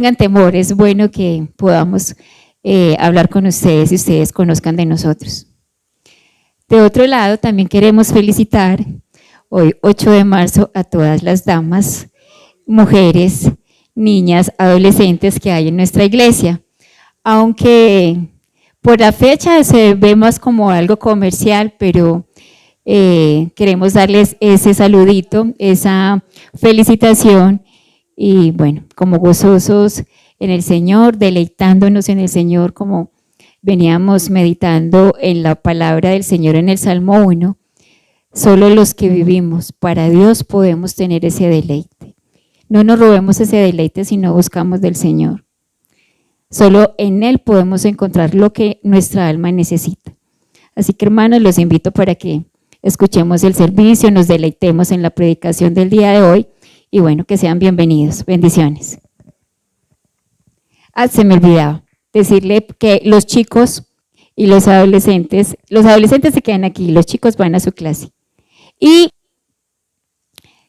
tengan temor, es bueno que podamos hablar con ustedes y ustedes conozcan de nosotros. De otro lado, también queremos felicitar hoy, 8 de marzo, a todas las damas, mujeres, niñas, adolescentes que hay en nuestra iglesia. Aunque por la fecha se ve más como algo comercial, pero queremos darles ese saludito, esa felicitación y bueno, como gozosos en el Señor, deleitándonos en el Señor, como veníamos meditando en la palabra del Señor en el Salmo 1, solo los que vivimos para Dios podemos tener ese deleite. No nos robemos ese deleite si no buscamos del Señor. Solo en Él podemos encontrar lo que nuestra alma necesita. Así que, hermanos, los invito para que escuchemos el servicio, nos deleitemos en la predicación del día de hoy y bueno, que sean bienvenidos. Bendiciones. Se me olvidaba decirle que los chicos y los adolescentes se quedan aquí, los chicos van a su clase. Y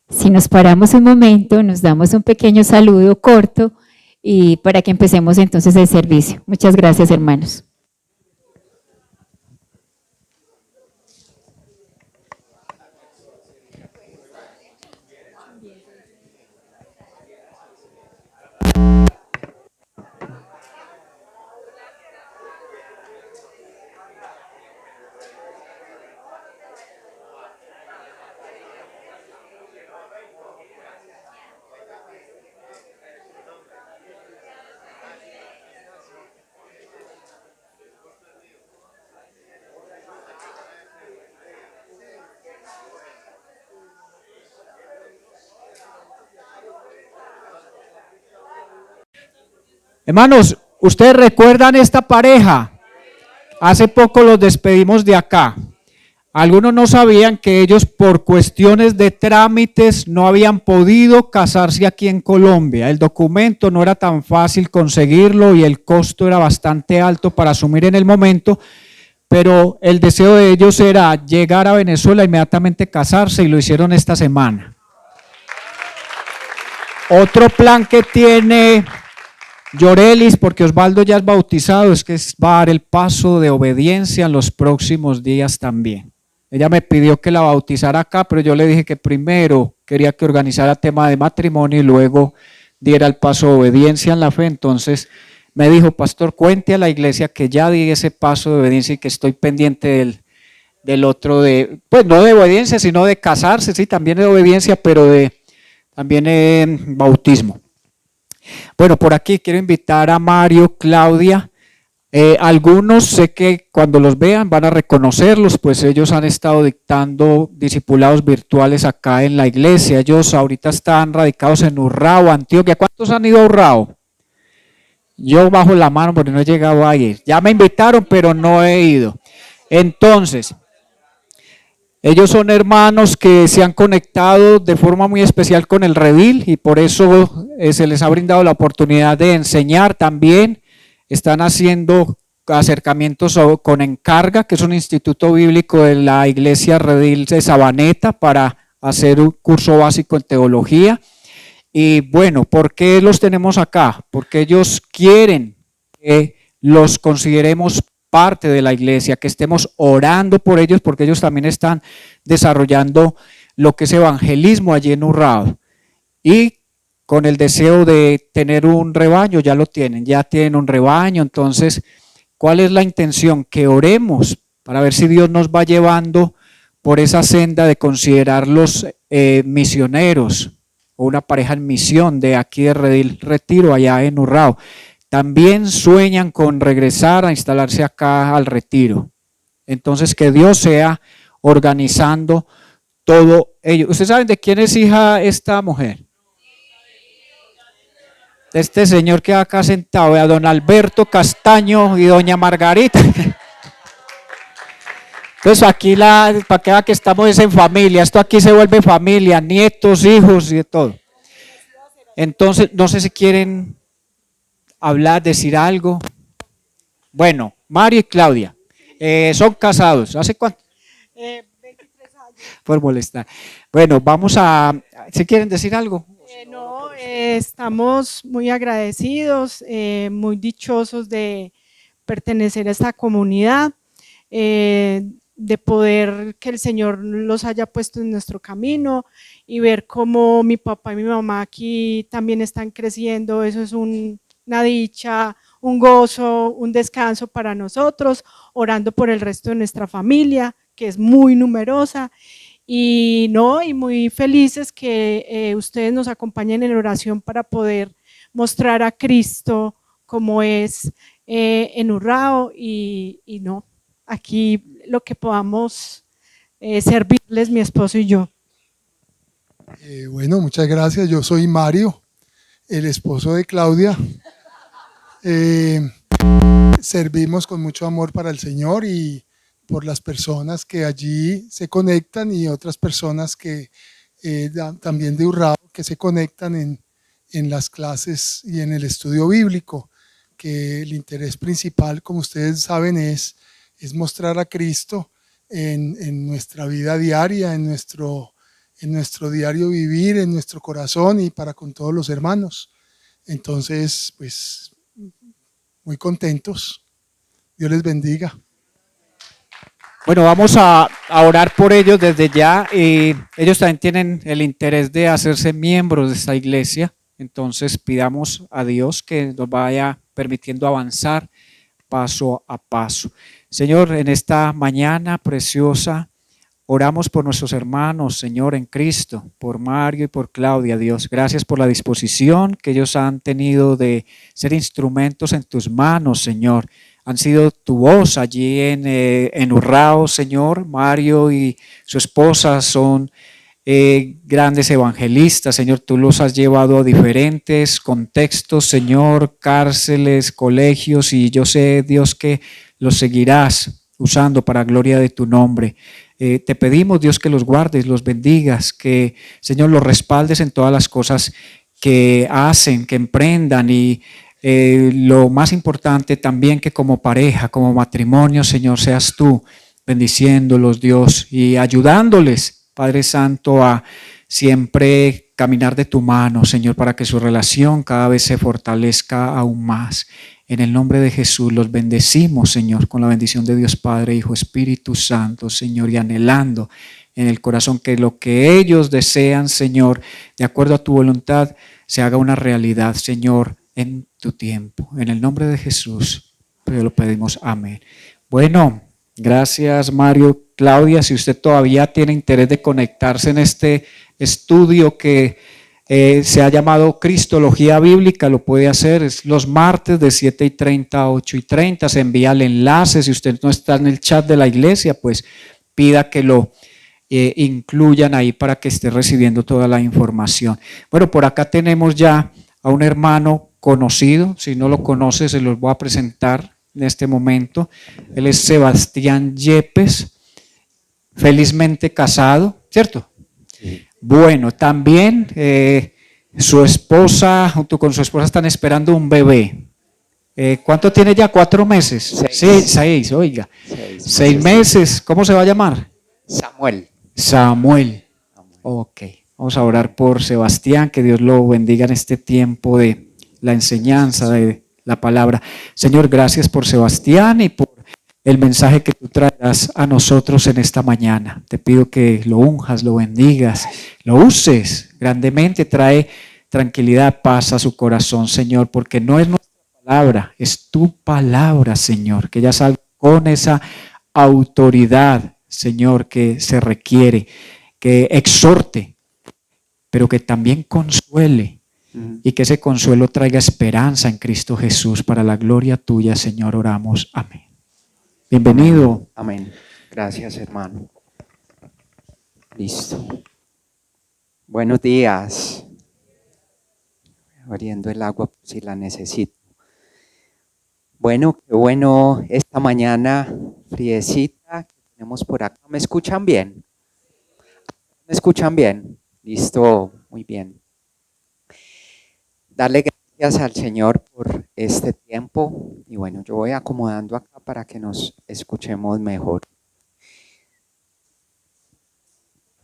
si nos paramos un momento, nos damos un pequeño saludo corto y para que empecemos entonces el servicio. Muchas gracias, hermanos. Hermanos, ¿ustedes recuerdan esta pareja? Hace poco los despedimos de acá. Algunos no sabían que ellos por cuestiones de trámites no habían podido casarse aquí en Colombia. El documento no era tan fácil conseguirlo y el costo era bastante alto para asumir en el momento, pero el deseo de ellos era llegar a Venezuela e inmediatamente casarse y lo hicieron esta semana. Otro plan que tiene Llorelis, porque Osvaldo ya es bautizado, es que va a dar el paso de obediencia en los próximos días también. Ella me pidió que la bautizara acá, pero yo le dije que primero quería que organizara tema de matrimonio y luego diera el paso de obediencia en la fe. Entonces me dijo, pastor, cuente a la iglesia que ya di ese paso de obediencia y que estoy pendiente del otro, pues no de obediencia, sino de casarse, sí, también de obediencia, pero también de bautismo. Bueno, por aquí quiero invitar a Mario, Claudia. Algunos sé que cuando los vean van a reconocerlos, pues ellos han estado dictando discipulados virtuales acá en la iglesia. Ellos ahorita están radicados en Urrao, Antioquia. ¿Cuántos han ido a Urrao? Yo bajo la mano porque no he llegado a ir. Ya me invitaron, pero no he ido. Entonces, ellos son hermanos que se han conectado de forma muy especial con el Redil y por eso se les ha brindado la oportunidad de enseñar también. Están haciendo acercamientos con Encarga, que es un instituto bíblico de la iglesia Redil de Sabaneta, para hacer un curso básico en teología. Y bueno, ¿por qué los tenemos acá? Porque ellos quieren que los consideremos parte de la iglesia, que estemos orando por ellos, porque ellos también están desarrollando lo que es evangelismo allí en Urrao. Y con el deseo de tener un rebaño, ya lo tienen, ya tienen un rebaño. Entonces, ¿cuál es la intención? Que oremos para ver si Dios nos va llevando por esa senda de considerarlos misioneros o una pareja en misión de aquí de Redil Retiro, allá en Urrao. También sueñan con regresar a instalarse acá al Retiro. Entonces, que Dios sea organizando todo ello. ¿Ustedes saben de quién es hija esta mujer? De este señor que acá sentado, a don Alberto Castaño y doña Margarita. Entonces aquí para que vea que estamos en familia, esto aquí se vuelve familia, nietos, hijos y de todo. Entonces, no sé si quieren hablar, decir algo. Bueno, Mario y Claudia son casados. ¿Hace cuánto? 23 años. Por molestar. Bueno, vamos a, ¿si quieren decir algo? No, Estamos muy agradecidos, muy dichosos de pertenecer a esta comunidad, de poder que el Señor los haya puesto en nuestro camino y ver cómo mi papá y mi mamá aquí también están creciendo. Eso es una dicha, un gozo, un descanso para nosotros, orando por el resto de nuestra familia, que es muy numerosa. Y muy felices que ustedes nos acompañen en oración para poder mostrar a Cristo como es en Urrao aquí lo que podamos servirles mi esposo y yo. Bueno, muchas gracias. Yo soy Mario, el esposo de Claudia. Servimos con mucho amor para el Señor y por las personas que allí se conectan y otras personas que también de Urrao que se conectan en las clases y en el estudio bíblico, que el interés principal, como ustedes saben, es mostrar a Cristo en nuestra vida diaria, en nuestro diario vivir, en nuestro corazón y para con todos los hermanos. Entonces, pues, muy contentos. Dios les bendiga. Bueno, vamos a orar por ellos desde ya. Ellos también tienen el interés de hacerse miembros de esta iglesia. Entonces pidamos a Dios que nos vaya permitiendo avanzar paso a paso. Señor, en esta mañana preciosa, oramos por nuestros hermanos, Señor, en Cristo, por Mario y por Claudia, Dios. Gracias por la disposición que ellos han tenido de ser instrumentos en tus manos, Señor. Han sido tu voz allí en Urrao, Señor. Mario y su esposa son grandes evangelistas, Señor. Tú los has llevado a diferentes contextos, Señor, cárceles, colegios, y yo sé, Dios, que los seguirás usando para gloria de tu nombre. Te pedimos, Dios, que los guardes, los bendigas, que, Señor, los respaldes en todas las cosas que hacen, que emprendan y lo más importante también que como pareja, como matrimonio, Señor, seas tú bendiciéndolos, Dios, y ayudándoles, Padre Santo, a siempre caminar de tu mano, Señor, para que su relación cada vez se fortalezca aún más. En el nombre de Jesús los bendecimos, Señor, con la bendición de Dios Padre, Hijo, Espíritu Santo, Señor, y anhelando en el corazón que lo que ellos desean, Señor, de acuerdo a tu voluntad, se haga una realidad, Señor, en tu tiempo. En el nombre de Jesús, pues lo pedimos. Amén. Bueno, gracias, Mario. Claudia, si usted todavía tiene interés de conectarse en este estudio que se ha llamado Cristología Bíblica, lo puede hacer. Es los martes de 7:30 a 8:30. Se envía el enlace. Si usted no está en el chat de la iglesia, pues pida que lo incluyan ahí para que esté recibiendo toda la información. Bueno, por acá tenemos ya a un hermano conocido. Si no lo conoce, se los voy a presentar en este momento. Él es Sebastián Yepes, felizmente casado, ¿cierto? Sí. Bueno, también su esposa, junto con su esposa, están esperando un bebé. ¿Cuánto tiene ya? 4 meses. 6, oiga. 6 meses. ¿Cómo se va a llamar? Samuel. Ok. Vamos a orar por Sebastián, que Dios lo bendiga en este tiempo de la enseñanza de la palabra. Señor, gracias por Sebastián y por el mensaje que tú traerás a nosotros en esta mañana. Te pido que lo unjas, lo bendigas, lo uses grandemente, trae tranquilidad, paz a su corazón, Señor, porque no es nuestra palabra, es tu palabra, Señor, que ya salga con esa autoridad, Señor, que se requiere, que exhorte, pero que también consuele y que ese consuelo traiga esperanza en Cristo Jesús. Para la gloria tuya, Señor, oramos. Amén. Bienvenido. Amén. Gracias, hermano. Listo. Buenos días. Abriendo el agua si la necesito. Bueno, qué bueno esta mañana friecita que tenemos por acá. ¿Me escuchan bien? ¿Me escuchan bien? Listo, muy bien. Darle gracias al Señor por este tiempo. Y bueno, yo voy acomodando acá para que nos escuchemos mejor.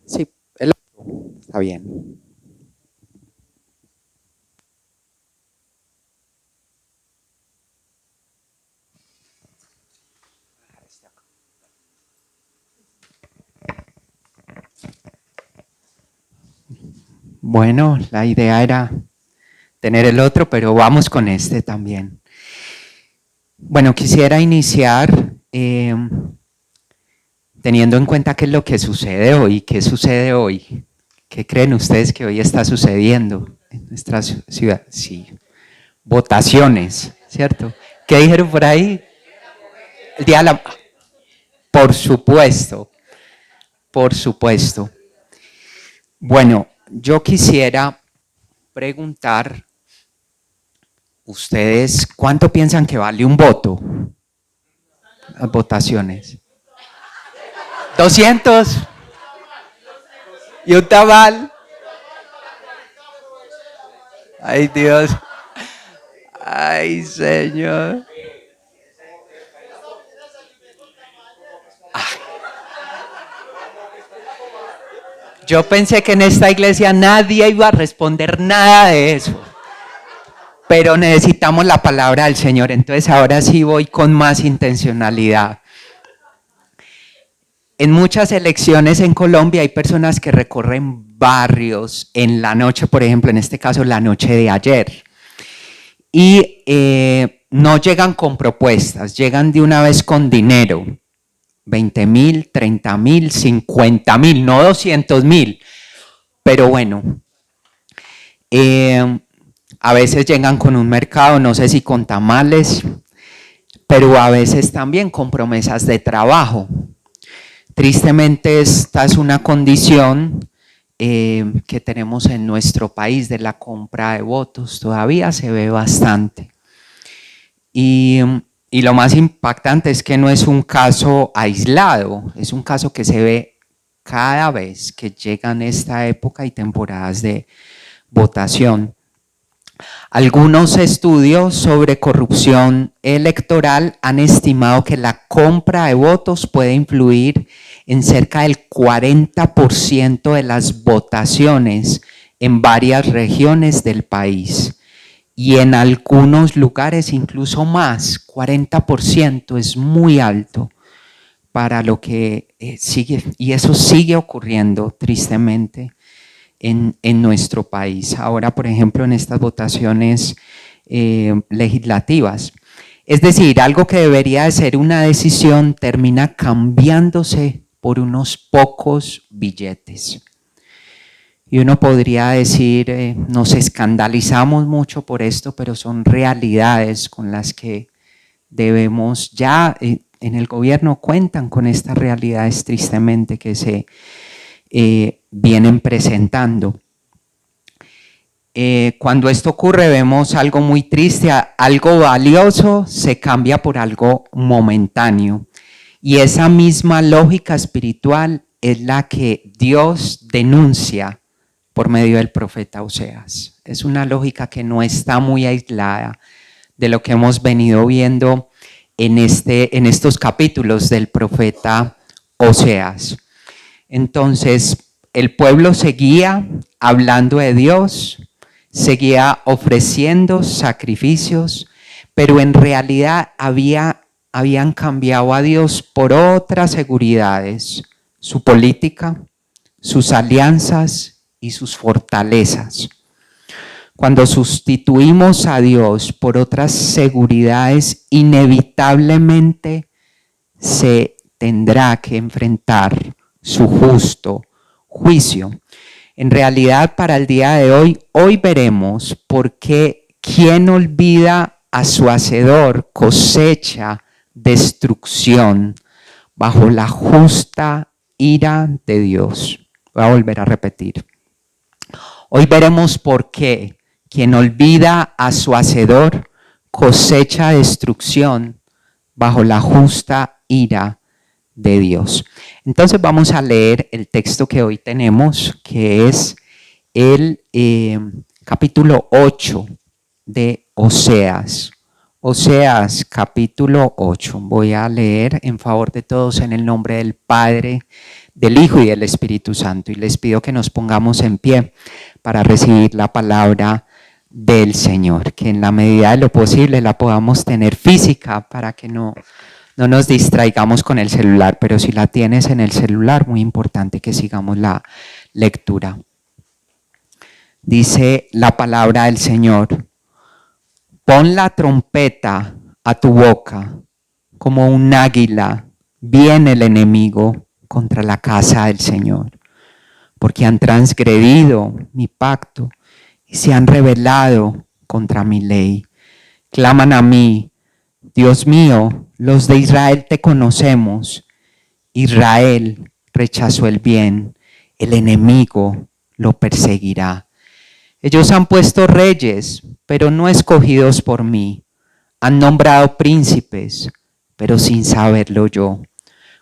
Sí, el otro está bien. Bueno, la idea era tener el otro, pero vamos con este también. Bueno, quisiera iniciar teniendo en cuenta qué es lo que sucede hoy. ¿Qué sucede hoy? ¿Qué creen ustedes que hoy está sucediendo en nuestra ciudad? Sí, votaciones, ¿cierto? ¿Qué dijeron por ahí? El día de la... Por supuesto, por supuesto. Bueno, yo quisiera preguntar, ¿ustedes cuánto piensan que vale un voto? Las votaciones. 200. ¿Y un tamal? Ay, Dios. Ay, Señor. Yo pensé que en esta iglesia nadie iba a responder nada de eso. Pero necesitamos la palabra del Señor. Entonces ahora sí voy con más intencionalidad. En muchas elecciones en Colombia hay personas que recorren barrios en la noche, por ejemplo, en este caso la noche de ayer. Y no llegan con propuestas, llegan de una vez con dinero. 20,000, 30,000, 50,000, no 200,000. Pero bueno, a veces llegan con un mercado, no sé si con tamales, pero a veces también con promesas de trabajo. Tristemente esta es una condición que tenemos en nuestro país de la compra de votos, todavía se ve bastante. Y lo más impactante es que no es un caso aislado, es un caso que se ve cada vez que llegan esta época y temporadas de votación. Algunos estudios sobre corrupción electoral han estimado que la compra de votos puede influir en cerca del 40% de las votaciones en varias regiones del país. Y en algunos lugares incluso más, 40% es muy alto para lo que sigue, y eso sigue ocurriendo tristemente en nuestro país. Ahora, por ejemplo, en estas votaciones legislativas. Es decir, algo que debería de ser una decisión termina cambiándose por unos pocos billetes. Y uno podría decir, nos escandalizamos mucho por esto, pero son realidades con las que debemos, ya en el gobierno cuentan con estas realidades tristemente que se vienen presentando. Cuando esto ocurre vemos algo muy triste, algo valioso se cambia por algo momentáneo. Y esa misma lógica espiritual es la que Dios denuncia por medio del profeta Oseas. Es una lógica que no está muy aislada de lo que hemos venido viendo en estos capítulos del profeta Oseas. Entonces, el pueblo seguía hablando de Dios, seguía ofreciendo sacrificios, pero en realidad habían cambiado a Dios por otras seguridades, su política, sus alianzas y sus fortalezas. Cuando sustituimos a Dios por otras seguridades, inevitablemente se tendrá que enfrentar su justo juicio. En realidad, para el día de hoy veremos por qué quien olvida a su hacedor cosecha destrucción bajo la justa ira de Dios. Voy a volver a repetir. Hoy veremos por qué quien olvida a su hacedor cosecha destrucción bajo la justa ira de Dios. Entonces vamos a leer el texto que hoy tenemos, que es el capítulo 8 de Oseas. Oseas capítulo 8. Voy a leer en favor de todos en el nombre del Padre, del Hijo y del Espíritu Santo. Y les pido que nos pongamos en pie para recibir la palabra del Señor, que en la medida de lo posible la podamos tener física para que no nos distraigamos con el celular, pero si la tienes en el celular, muy importante que sigamos la lectura. Dice la palabra del Señor: pon la trompeta a tu boca, como un águila viene el enemigo contra la casa del Señor, porque han transgredido mi pacto y se han rebelado contra mi ley. Claman a mí: Dios mío, los de Israel te conocemos. Israel rechazó el bien, el enemigo lo perseguirá. Ellos han puesto reyes, pero no escogidos por mí. Han nombrado príncipes, pero sin saberlo yo.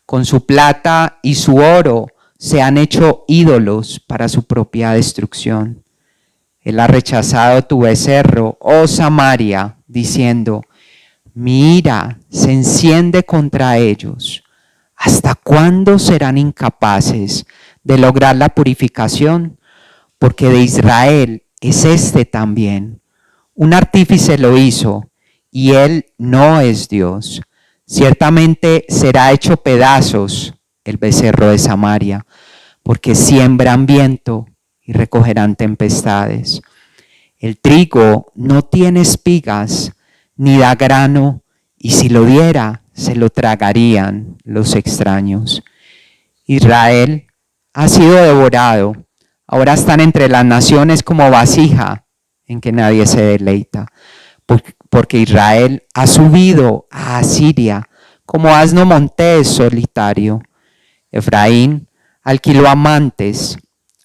Con su plata y su oro se han hecho ídolos para su propia destrucción. Él ha rechazado tu becerro, oh Samaria, diciendo: mi ira se enciende contra ellos. ¿Hasta cuándo serán incapaces de lograr la purificación? Porque de Israel es este también. Un artífice lo hizo, y él no es Dios. Ciertamente será hecho pedazos el becerro de Samaria, porque siembran viento y recogerán tempestades. El trigo no tiene espigas, ni da grano, y si lo diera, se lo tragarían los extraños. Israel ha sido devorado, ahora están entre las naciones como vasija en que nadie se deleita, porque Israel ha subido a Asiria como asno montés solitario. Efraín alquiló amantes,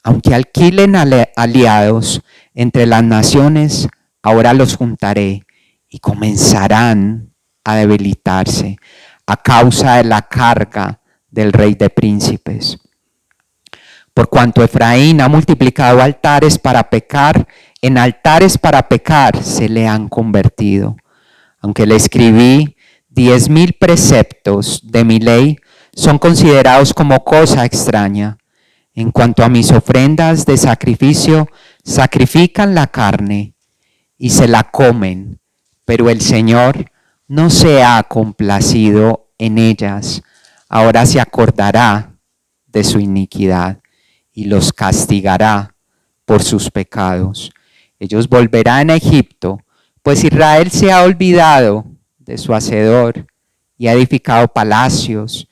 aunque alquilen aliados entre las naciones, ahora los juntaré y comenzarán a debilitarse a causa de la carga del rey de príncipes. Por cuanto Efraín ha multiplicado altares para pecar, en altares para pecar se le han convertido. Aunque le escribí 10,000 preceptos de mi ley, son considerados como cosa extraña. En cuanto a mis ofrendas de sacrificio, sacrifican la carne y se la comen, pero el Señor no se ha complacido en ellas. Ahora se acordará de su iniquidad y los castigará por sus pecados. Ellos volverán a Egipto, pues Israel se ha olvidado de su hacedor y ha edificado palacios,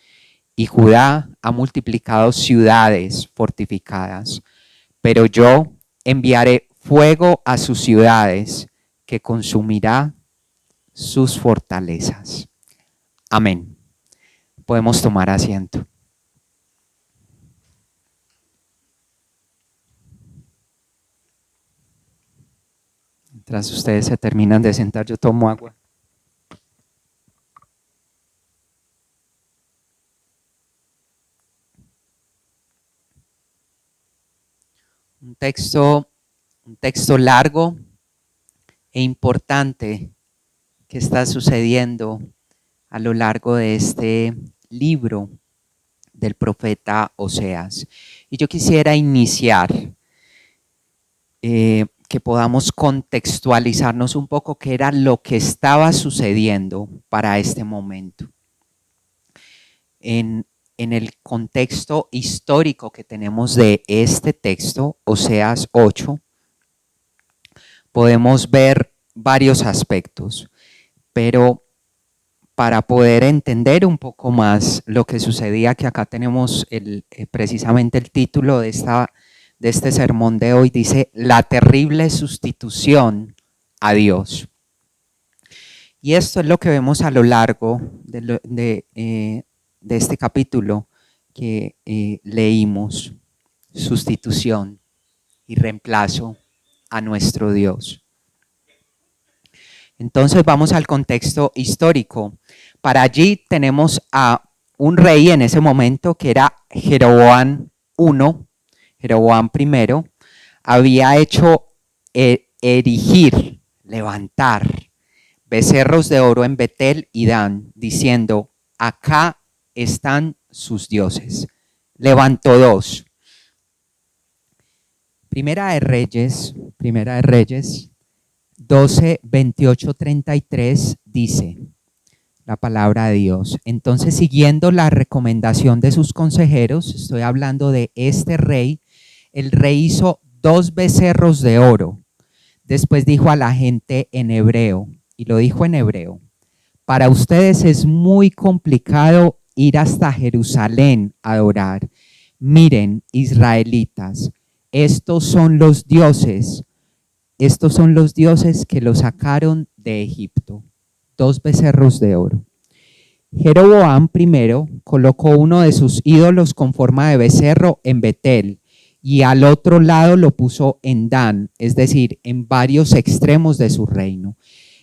y Judá ha multiplicado ciudades fortificadas. Pero yo enviaré fuego a sus ciudades, que consumirá sus fortalezas. Amén. Podemos tomar asiento. Mientras ustedes se terminan de sentar, yo tomo agua. Un texto largo e importante que está sucediendo a lo largo de este libro del profeta Oseas. Y yo quisiera iniciar que podamos contextualizarnos un poco qué era lo que estaba sucediendo para este momento. En el contexto histórico que tenemos de este texto, Oseas 8, podemos ver varios aspectos, pero para poder entender un poco más lo que sucedía, que acá tenemos precisamente el título de este sermón de hoy, dice: la terrible sustitución a Dios. Y esto es lo que vemos a lo largo de este capítulo que leímos: sustitución y reemplazo a nuestro Dios. Entonces vamos al contexto histórico. Para allí tenemos a un rey en ese momento que era Jeroboam I, había hecho erigir, levantar becerros de oro en Betel y Dan, diciendo: acá están sus dioses. Levantó 2. Primera de Reyes 12, 28, 33 dice la palabra de Dios: entonces, siguiendo la recomendación de sus consejeros, estoy hablando de este rey, el rey hizo 2 becerros de oro. Después dijo a la gente en hebreo, y lo dijo en hebreo: para ustedes es muy complicado ir hasta Jerusalén a adorar. Miren, israelitas, estos son los dioses que los sacaron de Egipto. 2 becerros de oro. Jeroboam primero colocó uno de sus ídolos con forma de becerro en Betel, y al otro lado lo puso en Dan, es decir, en varios extremos de su reino.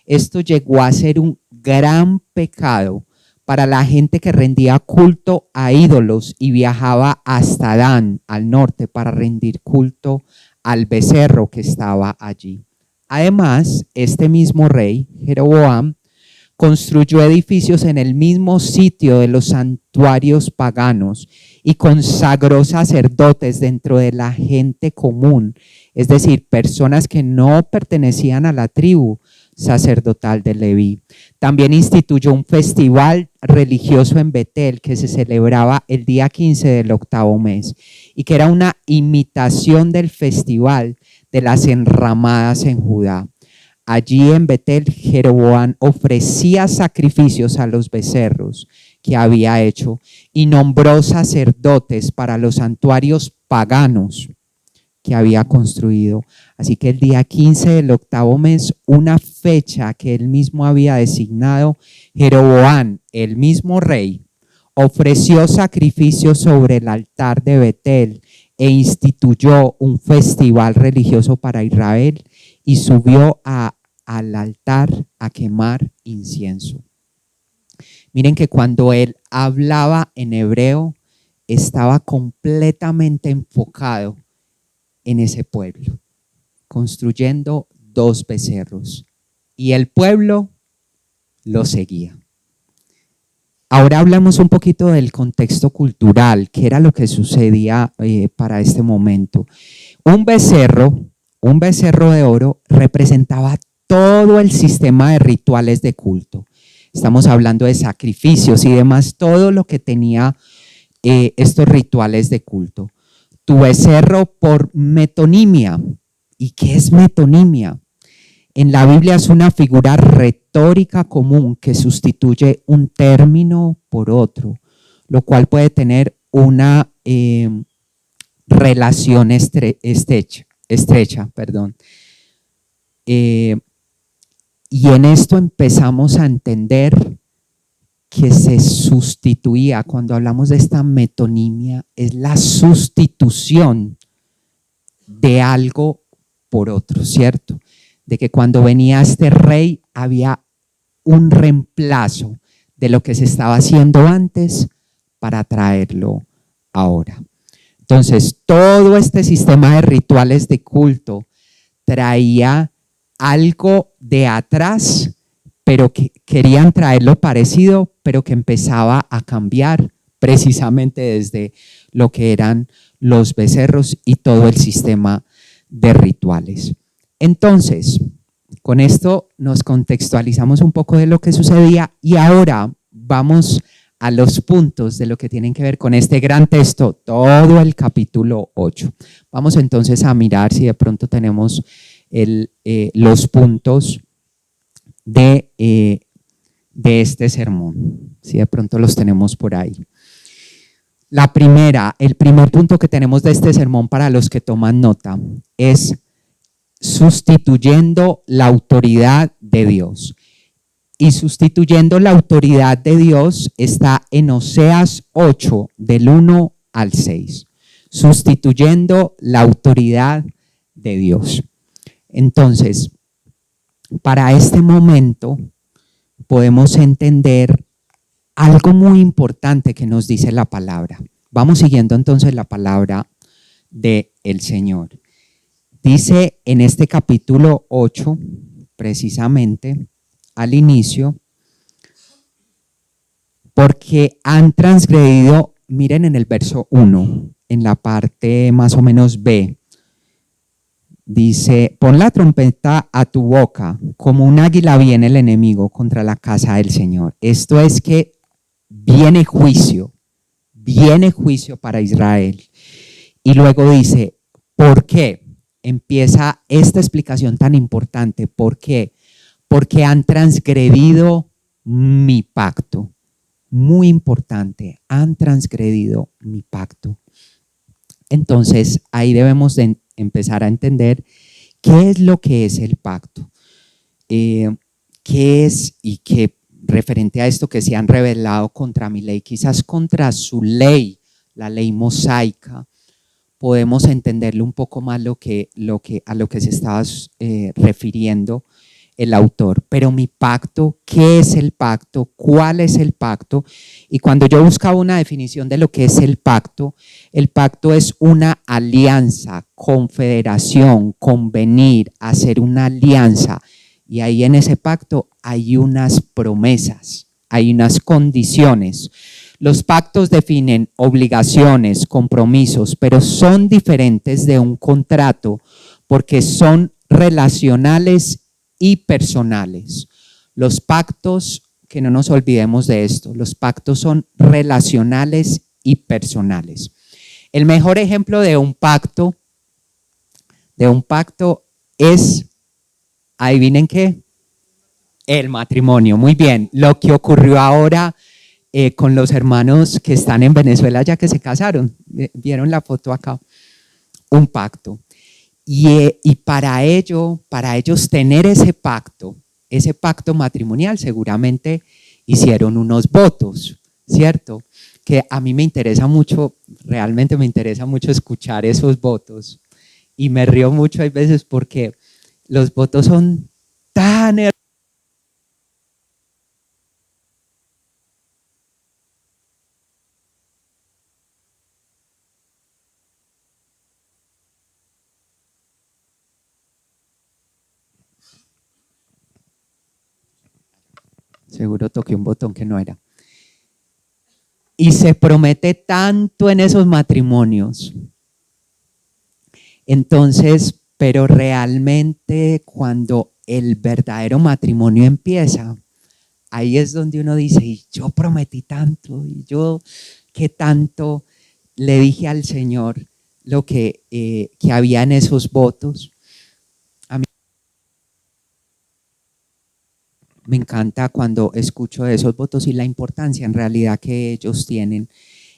Esto llegó a ser un gran pecado para la gente que rendía culto a ídolos y viajaba hasta Dan, al norte, para rendir culto al becerro que estaba allí. Además, este mismo rey, Jeroboam, construyó edificios en el mismo sitio de los santuarios paganos y consagró sacerdotes dentro de la gente común, es decir, personas que no pertenecían a la tribu sacerdotal de Leví. También instituyó un festival religioso en Betel que se celebraba el día 15 del 8º mes y que era una imitación del festival de las enramadas en Judá. Allí en Betel, Jeroboam ofrecía sacrificios a los becerros que había hecho y nombró sacerdotes para los santuarios paganos que había construido. Así que el día 15 del 8º mes, una fecha que él mismo había designado, Jeroboam, el mismo rey, ofreció sacrificios sobre el altar de Betel e instituyó un festival religioso para Israel y subió al altar a quemar incienso. Miren que cuando él hablaba en hebreo, estaba completamente enfocado en ese pueblo, construyendo 2 becerros, y el pueblo lo seguía. Ahora hablamos un poquito del contexto cultural, qué era lo que sucedía para este momento. Un becerro de oro representaba todo el sistema de rituales de culto. Estamos hablando de sacrificios y demás, todo lo que tenía estos rituales de culto. Tu becerro por metonimia. ¿Y qué es metonimia? En la Biblia es una figura retórica común que sustituye un término por otro, lo cual puede tener una relación estrecha. Y en esto empezamos a entender que se sustituía, cuando hablamos de esta metonimia, es la sustitución de algo por otro, ¿cierto? De que cuando venía este rey había un reemplazo de lo que se estaba haciendo antes para traerlo ahora. Entonces, todo este sistema de rituales de culto traía algo de atrás, pero que querían traerlo parecido, pero que empezaba a cambiar precisamente desde lo que eran los becerros y todo el sistema de rituales. Entonces, con esto nos contextualizamos un poco de lo que sucedía y ahora vamos a los puntos de lo que tienen que ver con este gran texto, todo el capítulo 8. Vamos entonces a mirar si de pronto tenemos los puntos de este sermón, si de pronto los tenemos por ahí. El primer punto que tenemos de este sermón para los que toman nota es sustituyendo la autoridad de Dios. Y sustituyendo la autoridad de Dios está en Oseas 8, del 1 al 6. Sustituyendo la autoridad de Dios. Entonces, para este momento podemos entender algo muy importante que nos dice la palabra. Vamos siguiendo entonces la palabra del Señor. Dice en este capítulo 8, precisamente al inicio, porque han transgredido, miren en el verso 1, en la parte más o menos B, dice, pon la trompeta a tu boca, como un águila viene el enemigo contra la casa del Señor. Esto es que viene juicio para Israel. Y luego dice, ¿por qué? empieza esta explicación tan importante. ¿Por qué? Porque han transgredido mi pacto. Muy importante, han transgredido mi pacto. Entonces, ahí debemos de empezar a entender qué es lo que es el pacto. ¿Qué es y qué referente a esto que se han rebelado contra mi ley, quizás contra su ley, la ley mosaica? Podemos entenderle un poco más a lo que se estaba refiriendo el autor. Pero mi pacto, ¿qué es el pacto? ¿Cuál es el pacto? Y cuando yo buscaba una definición de lo que es el pacto es una alianza, confederación, convenir, hacer una alianza. Y ahí en ese pacto hay unas promesas, hay unas condiciones. Los pactos definen obligaciones, compromisos, pero son diferentes de un contrato porque son relacionales y personales. Los pactos, que no nos olvidemos de esto, los pactos son relacionales y personales. El mejor ejemplo de un pacto es, ¿adivinen qué? El matrimonio. Muy bien, lo que ocurrió ahora con los hermanos que están en Venezuela ya que se casaron, vieron la foto acá, un pacto. Y para ellos tener ese pacto matrimonial, seguramente hicieron unos votos, ¿cierto? Que a mí me interesa mucho, realmente me interesa mucho escuchar esos votos. Y me río mucho a veces porque los votos son tan hermosos. Seguro toqué un botón que no era. Y se promete tanto en esos matrimonios. Entonces, pero realmente cuando el verdadero matrimonio empieza, ahí es donde uno dice, y yo prometí tanto, y yo qué tanto le dije al Señor lo que había en esos votos. Me encanta cuando escucho esos votos y la importancia en realidad que ellos tienen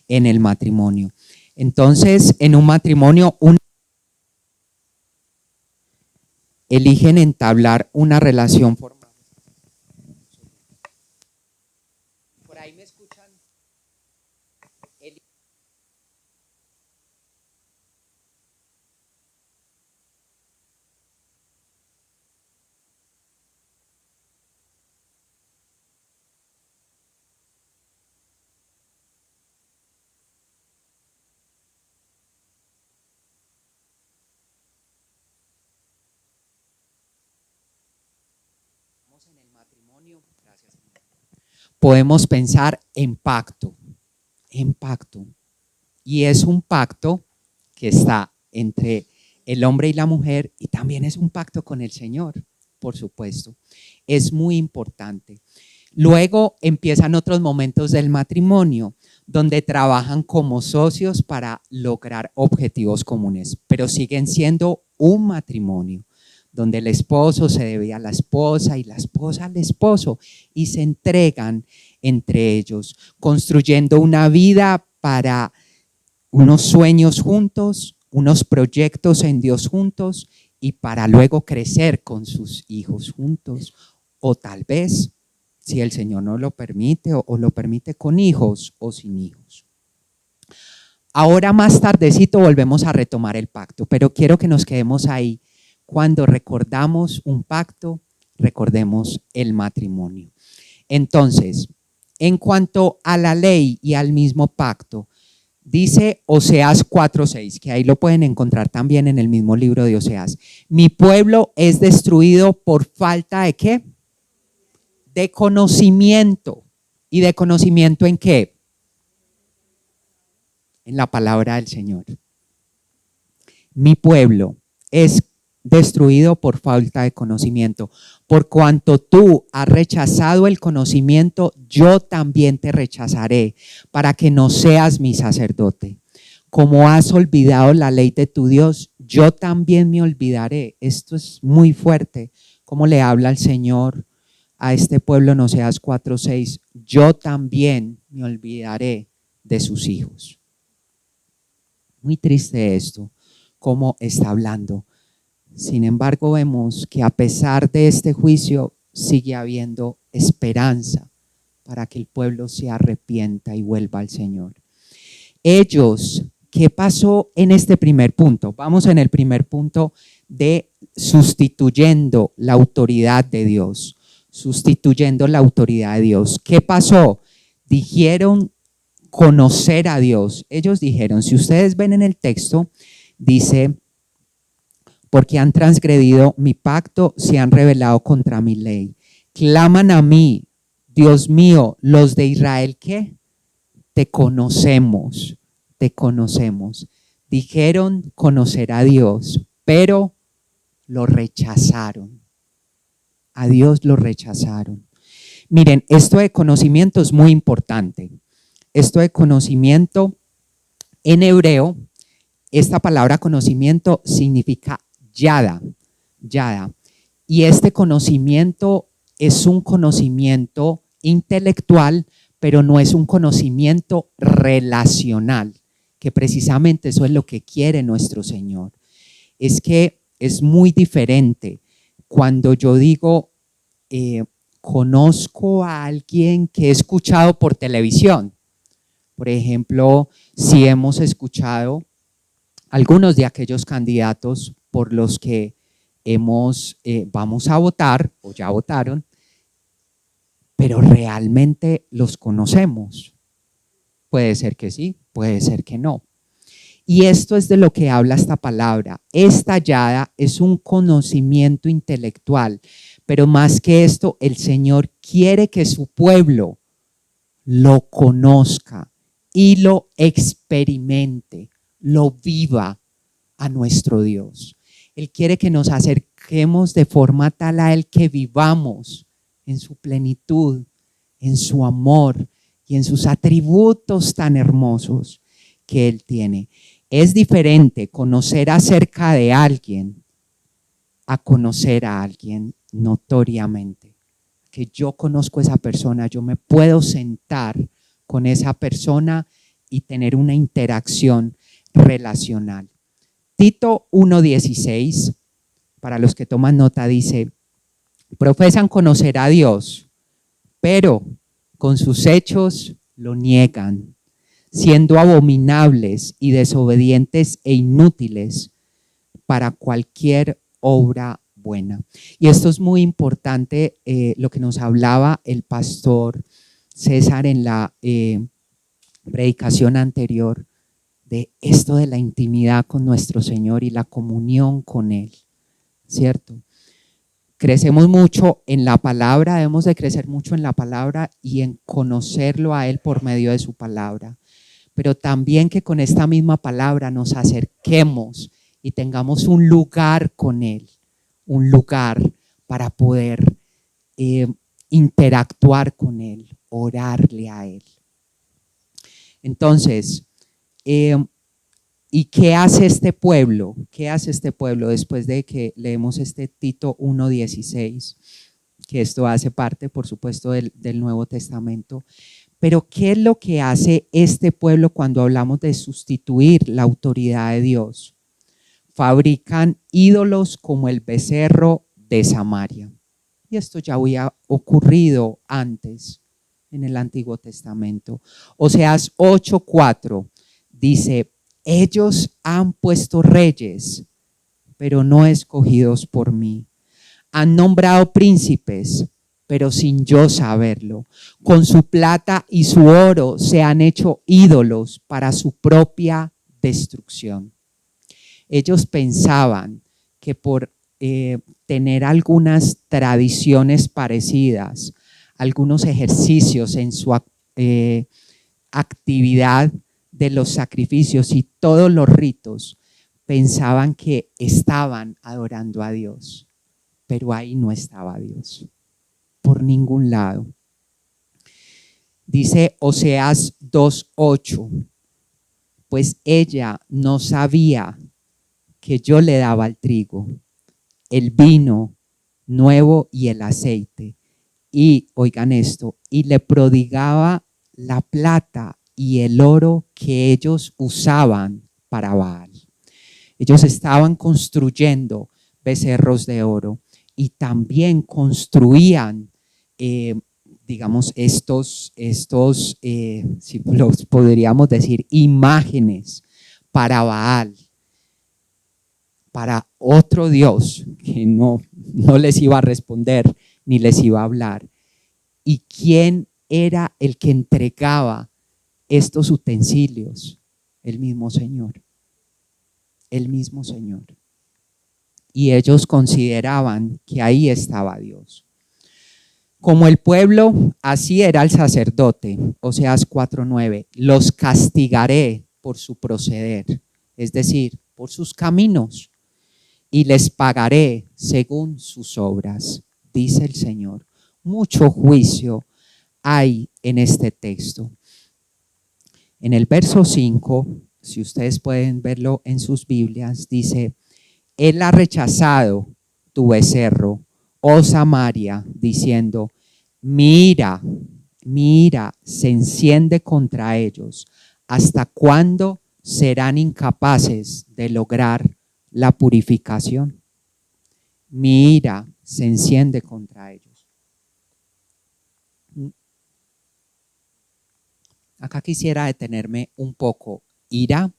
en el matrimonio. Entonces, en un matrimonio, eligen entablar una relación formal. ¿Por ahí me escuchan? En el matrimonio, gracias. Podemos pensar en pacto. Y es un pacto que está entre el hombre y la mujer y también es un pacto con el Señor, por supuesto. Es muy importante. Luego empiezan otros momentos del matrimonio donde trabajan como socios para lograr objetivos comunes, pero siguen siendo un matrimonio donde el esposo se debe a la esposa y la esposa al esposo y se entregan entre ellos, construyendo una vida para unos sueños juntos, unos proyectos en Dios juntos y para luego crecer con sus hijos juntos o tal vez, si el Señor no lo permite o lo permite con hijos o sin hijos. Ahora más tardecito volvemos a retomar el pacto, pero quiero que nos quedemos ahí. Cuando recordamos un pacto, recordemos el matrimonio. Entonces, en cuanto a la ley y al mismo pacto, dice Oseas 4:6, que ahí lo pueden encontrar también en el mismo libro de Oseas. Mi pueblo es destruido por falta ¿de qué? De conocimiento. ¿Y de conocimiento en qué? En la palabra del Señor. Mi pueblo es destruido por falta de conocimiento. Por cuanto tú has rechazado el conocimiento, yo también te rechazaré para que no seas mi sacerdote. Como has olvidado la ley de tu Dios, yo también me olvidaré. Esto es muy fuerte. ¿Cómo le habla el Señor a este pueblo en Oseas 4:6? Yo también me olvidaré de sus hijos. Muy triste esto, cómo está hablando. Sin embargo, vemos que a pesar de este juicio, sigue habiendo esperanza para que el pueblo se arrepienta y vuelva al Señor. Ellos, ¿qué pasó en este primer punto? Vamos en el primer punto de sustituyendo la autoridad de Dios. Sustituyendo la autoridad de Dios. ¿Qué pasó? Dijeron conocer a Dios. Ellos dijeron, si ustedes ven en el texto, dice, porque han transgredido mi pacto, se han rebelado contra mi ley. Claman a mí, Dios mío, los de Israel, ¿qué? Te conocemos, te conocemos. Dijeron conocer a Dios, pero lo rechazaron. A Dios lo rechazaron. Miren, esto de conocimiento es muy importante. Esto de conocimiento en hebreo, esta palabra conocimiento significa yada, yada. Y este conocimiento es un conocimiento intelectual, pero no es un conocimiento relacional, que precisamente eso es lo que quiere nuestro Señor. Es que es muy diferente cuando yo digo, conozco a alguien que he escuchado por televisión. Por ejemplo, si hemos escuchado algunos de aquellos candidatos por los que vamos a votar o ya votaron, pero realmente los conocemos. Puede ser que sí, puede ser que no. Y esto es de lo que habla esta palabra. Esta yada es un conocimiento intelectual, pero más que esto, el Señor quiere que su pueblo lo conozca y lo experimente, lo viva a nuestro Dios. Él quiere que nos acerquemos de forma tal a Él que vivamos en su plenitud, en su amor y en sus atributos tan hermosos que Él tiene. Es diferente conocer acerca de alguien a conocer a alguien notoriamente. Que yo conozco a esa persona, yo me puedo sentar con esa persona y tener una interacción relacional. Tito 1:16, para los que toman nota, dice, profesan conocer a Dios, pero con sus hechos lo niegan, siendo abominables y desobedientes e inútiles para cualquier obra buena. Y esto es muy importante, lo que nos hablaba el pastor César en la predicación anterior, de esto de la intimidad con nuestro Señor y la comunión con Él, ¿cierto? Crecemos mucho en la palabra, debemos de crecer mucho en la palabra y en conocerlo a Él por medio de su palabra, pero también que con esta misma palabra nos acerquemos y tengamos un lugar con Él, un lugar para poder interactuar con Él, orarle a Él. Entonces, ¿y qué hace este pueblo? ¿Qué hace este pueblo después de que leemos este Tito 1:16? Que esto hace parte, por supuesto, del Nuevo Testamento. Pero ¿qué es lo que hace este pueblo cuando hablamos de sustituir la autoridad de Dios? Fabrican ídolos como el becerro de Samaria. Y esto ya había ocurrido antes en el Antiguo Testamento. Oseas 8:4 dice, ellos han puesto reyes, pero no escogidos por mí. Han nombrado príncipes, pero sin yo saberlo. Con su plata y su oro se han hecho ídolos para su propia destrucción. Ellos pensaban que por tener algunas tradiciones parecidas, algunos ejercicios en su actividad de los sacrificios y todos los ritos, pensaban que estaban adorando a Dios, pero ahí no estaba Dios, por ningún lado. Dice Oseas 2:8, pues ella no sabía que yo le daba el trigo, el vino nuevo y el aceite. Y oigan esto, y le prodigaba la plata y el oro que ellos usaban para Baal. Ellos estaban construyendo becerros de oro y también construían, digamos, si los podríamos decir, imágenes para Baal, para otro Dios que no les iba a responder ni les iba a hablar. ¿Y quién era el que entregaba estos utensilios? El mismo Señor. El mismo Señor. Y ellos consideraban que ahí estaba Dios. Como el pueblo, así era el sacerdote. Oseas 4:9. Los castigaré por su proceder, es decir, por sus caminos, y les pagaré según sus obras, dice el Señor. Mucho juicio hay en este texto. En el verso 5, si ustedes pueden verlo en sus Biblias, dice: Él ha rechazado tu becerro, oh Samaria, diciendo: mi ira se enciende contra ellos. ¿Hasta cuándo serán incapaces de lograr la purificación? Mi ira se enciende contra ellos. Acá quisiera detenerme un poco. ¿Ira?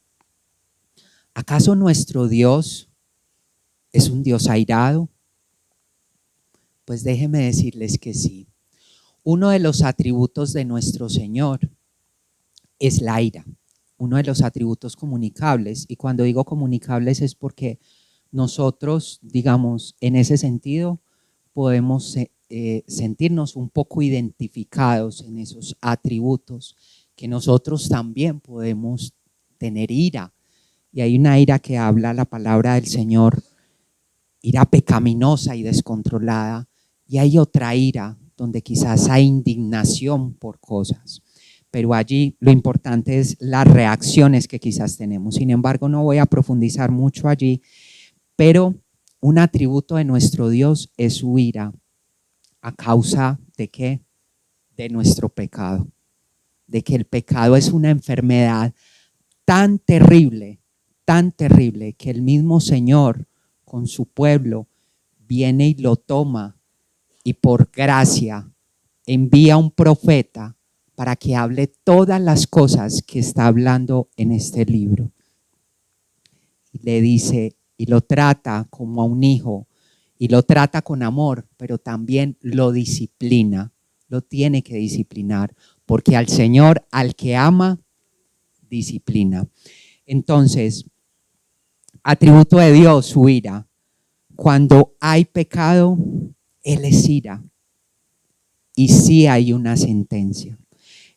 ¿Acaso nuestro Dios es un Dios airado? Pues déjenme decirles que sí. Uno de los atributos de nuestro Señor es la ira, uno de los atributos comunicables. Y cuando digo comunicables es porque nosotros, digamos, en ese sentido, podemos sentirnos un poco identificados en esos atributos, que nosotros también podemos tener ira. Y hay una ira que habla la palabra del Señor, ira pecaminosa y descontrolada, y hay otra ira donde quizás hay indignación por cosas, pero allí lo importante es las reacciones que quizás tenemos. Sin embargo, no voy a profundizar mucho allí, pero un atributo de nuestro Dios es su ira. ¿A causa de qué? De nuestro pecado, de que el pecado es una enfermedad tan terrible, que el mismo Señor con su pueblo viene y lo toma, y por gracia envía un profeta para que hable todas las cosas que está hablando en este libro. Y le dice, y lo trata como a un hijo, y lo trata con amor, pero también lo disciplina, lo tiene que disciplinar, porque al Señor, al que ama, disciplina. Entonces, atributo de Dios, su ira. Cuando hay pecado, Él es ira. Y sí hay una sentencia.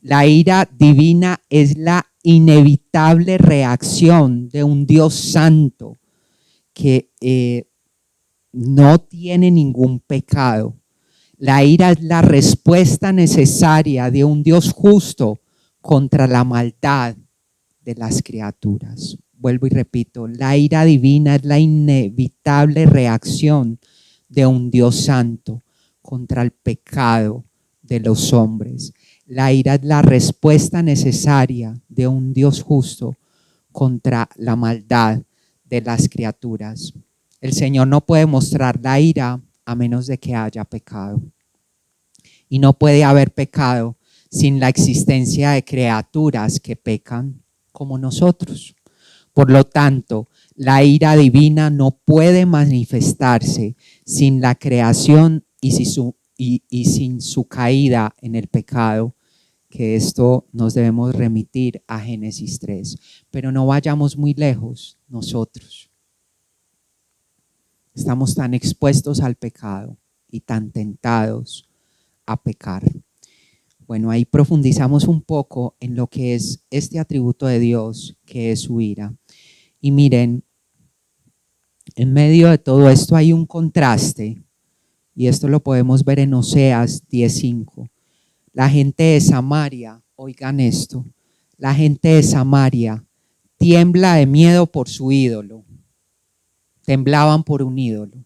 La ira divina es la inevitable reacción de un Dios santo que no tiene ningún pecado. La ira es la respuesta necesaria de un Dios justo contra la maldad de las criaturas. Vuelvo y repito, la ira divina es la inevitable reacción de un Dios santo contra el pecado de los hombres. La ira es la respuesta necesaria de un Dios justo contra la maldad de las criaturas. El Señor no puede mostrar la ira a menos de que haya pecado. Y no puede haber pecado sin la existencia de criaturas que pecan como nosotros. Por lo tanto, la ira divina no puede manifestarse sin la creación y sin su caída en el pecado, que esto nos debemos remitir a Génesis 3. Pero no vayamos muy lejos nosotros. Estamos tan expuestos al pecado y tan tentados a pecar. Bueno, ahí profundizamos un poco en lo que es este atributo de Dios, que es su ira. Y miren, en medio de todo esto hay un contraste, y esto lo podemos ver en Oseas 10:5. La gente de Samaria, oigan esto, la gente de Samaria tiembla de miedo por su ídolo. temblaban por un ídolo,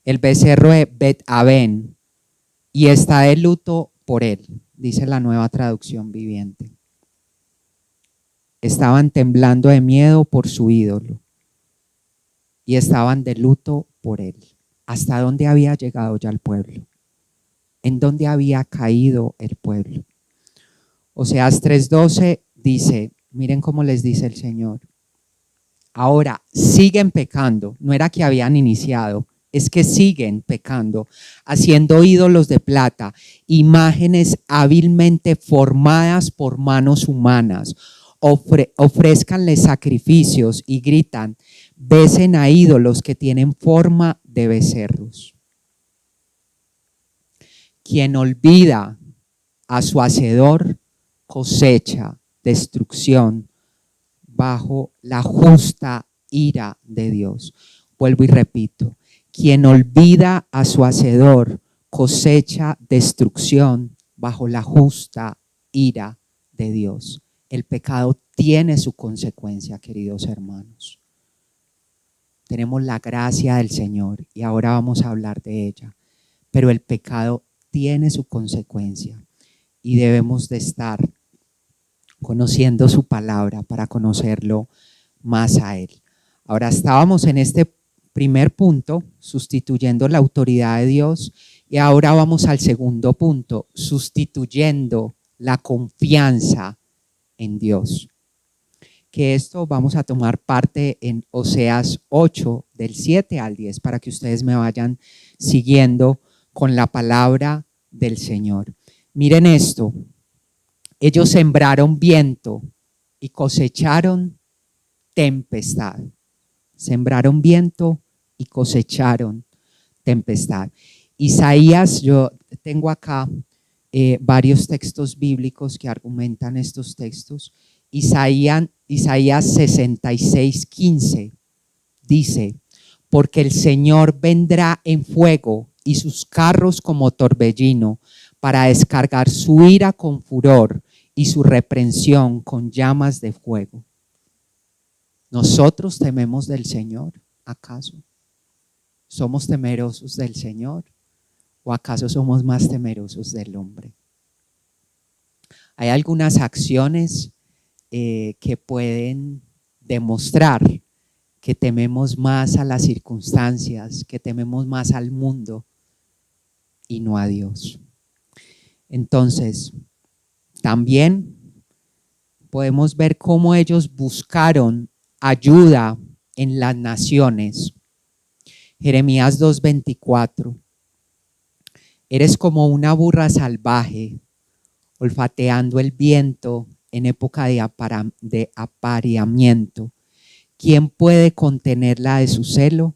el becerro de Bet-Aben, y está de luto por él, dice la Nueva Traducción Viviente. Estaban temblando de miedo por su ídolo y estaban de luto por él. ¿Hasta dónde había llegado ya el pueblo? ¿En dónde había caído el pueblo? Oseas 3:12 dice, miren cómo les dice el Señor. Ahora siguen pecando, no era que habían iniciado, es que siguen pecando, haciendo ídolos de plata, imágenes hábilmente formadas por manos humanas. Ofrézcanle sacrificios y gritan, besen a ídolos que tienen forma de becerros. Quien olvida a su hacedor cosecha destrucción bajo la justa ira de Dios. Vuelvo y repito, quien olvida a su hacedor cosecha destrucción bajo la justa ira de Dios. El pecado tiene su consecuencia, queridos hermanos. Tenemos la gracia del Señor y ahora vamos a hablar de ella, pero el pecado tiene su consecuencia y debemos de estar conociendo su palabra para conocerlo más a Él. Ahora estábamos en este primer punto, sustituyendo la autoridad de Dios, y ahora vamos al segundo punto, sustituyendo la confianza en Dios. Que esto vamos a tomar parte en Oseas 8, del 7 al 10, para que ustedes me vayan siguiendo con la palabra del Señor. Miren esto, ellos sembraron viento y cosecharon tempestad. Sembraron viento y cosecharon tempestad. Isaías, yo tengo acá varios textos bíblicos que argumentan estos textos. Isaías 66:15 dice, porque el Señor vendrá en fuego y sus carros como torbellino para descargar su ira con furor y su reprensión con llamas de fuego. ¿Nosotros tememos del Señor, acaso? ¿Somos temerosos del Señor o acaso somos más temerosos del hombre? Hay algunas acciones que pueden demostrar que tememos más a las circunstancias, que tememos más al mundo y no a Dios. Entonces, también podemos ver cómo ellos buscaron ayuda en las naciones. Jeremías 2:24. Eres como una burra salvaje, olfateando el viento en época de apareamiento. ¿Quién puede contenerla de su celo?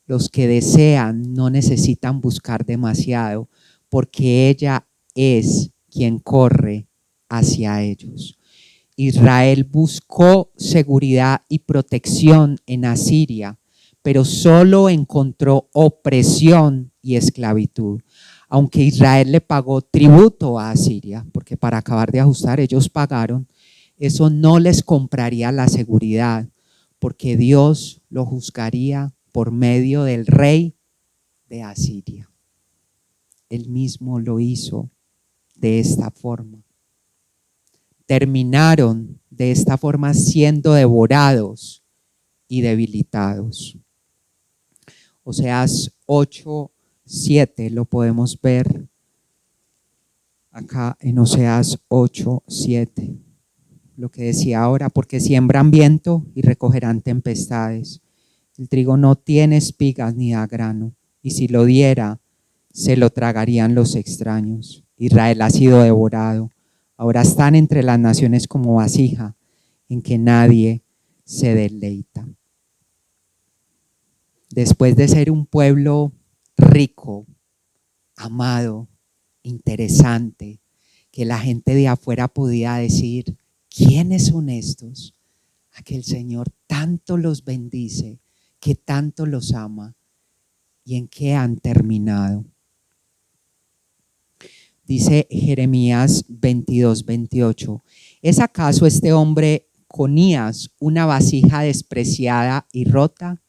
Los que desean no necesitan buscar demasiado, porque ella es quien corre hacia ellos. Israel buscó seguridad y protección en Asiria, pero solo encontró opresión y esclavitud. Aunque Israel le pagó tributo a Asiria, porque para acabar de ajustar ellos pagaron, eso no les compraría la seguridad, porque Dios lo juzgaría por medio del rey de Asiria. Él mismo lo hizo de esta forma. Terminaron de esta forma siendo devorados y debilitados. Oseas 8:7 lo podemos ver acá en Oseas 8:7. Lo que decía ahora, porque siembran viento y recogerán tempestades. El trigo no tiene espigas ni da grano, y si lo diera, se lo tragarían los extraños. Israel ha sido devorado. Ahora están entre las naciones como vasija, en que nadie se deleita. Después de ser un pueblo rico, amado, interesante, que la gente de afuera podía decir, ¿quiénes son estos? A que el Señor tanto los bendice, que tanto los ama, y en qué han terminado. Dice Jeremías 22:28, ¿es acaso este hombre Conías una vasija despreciada y rota?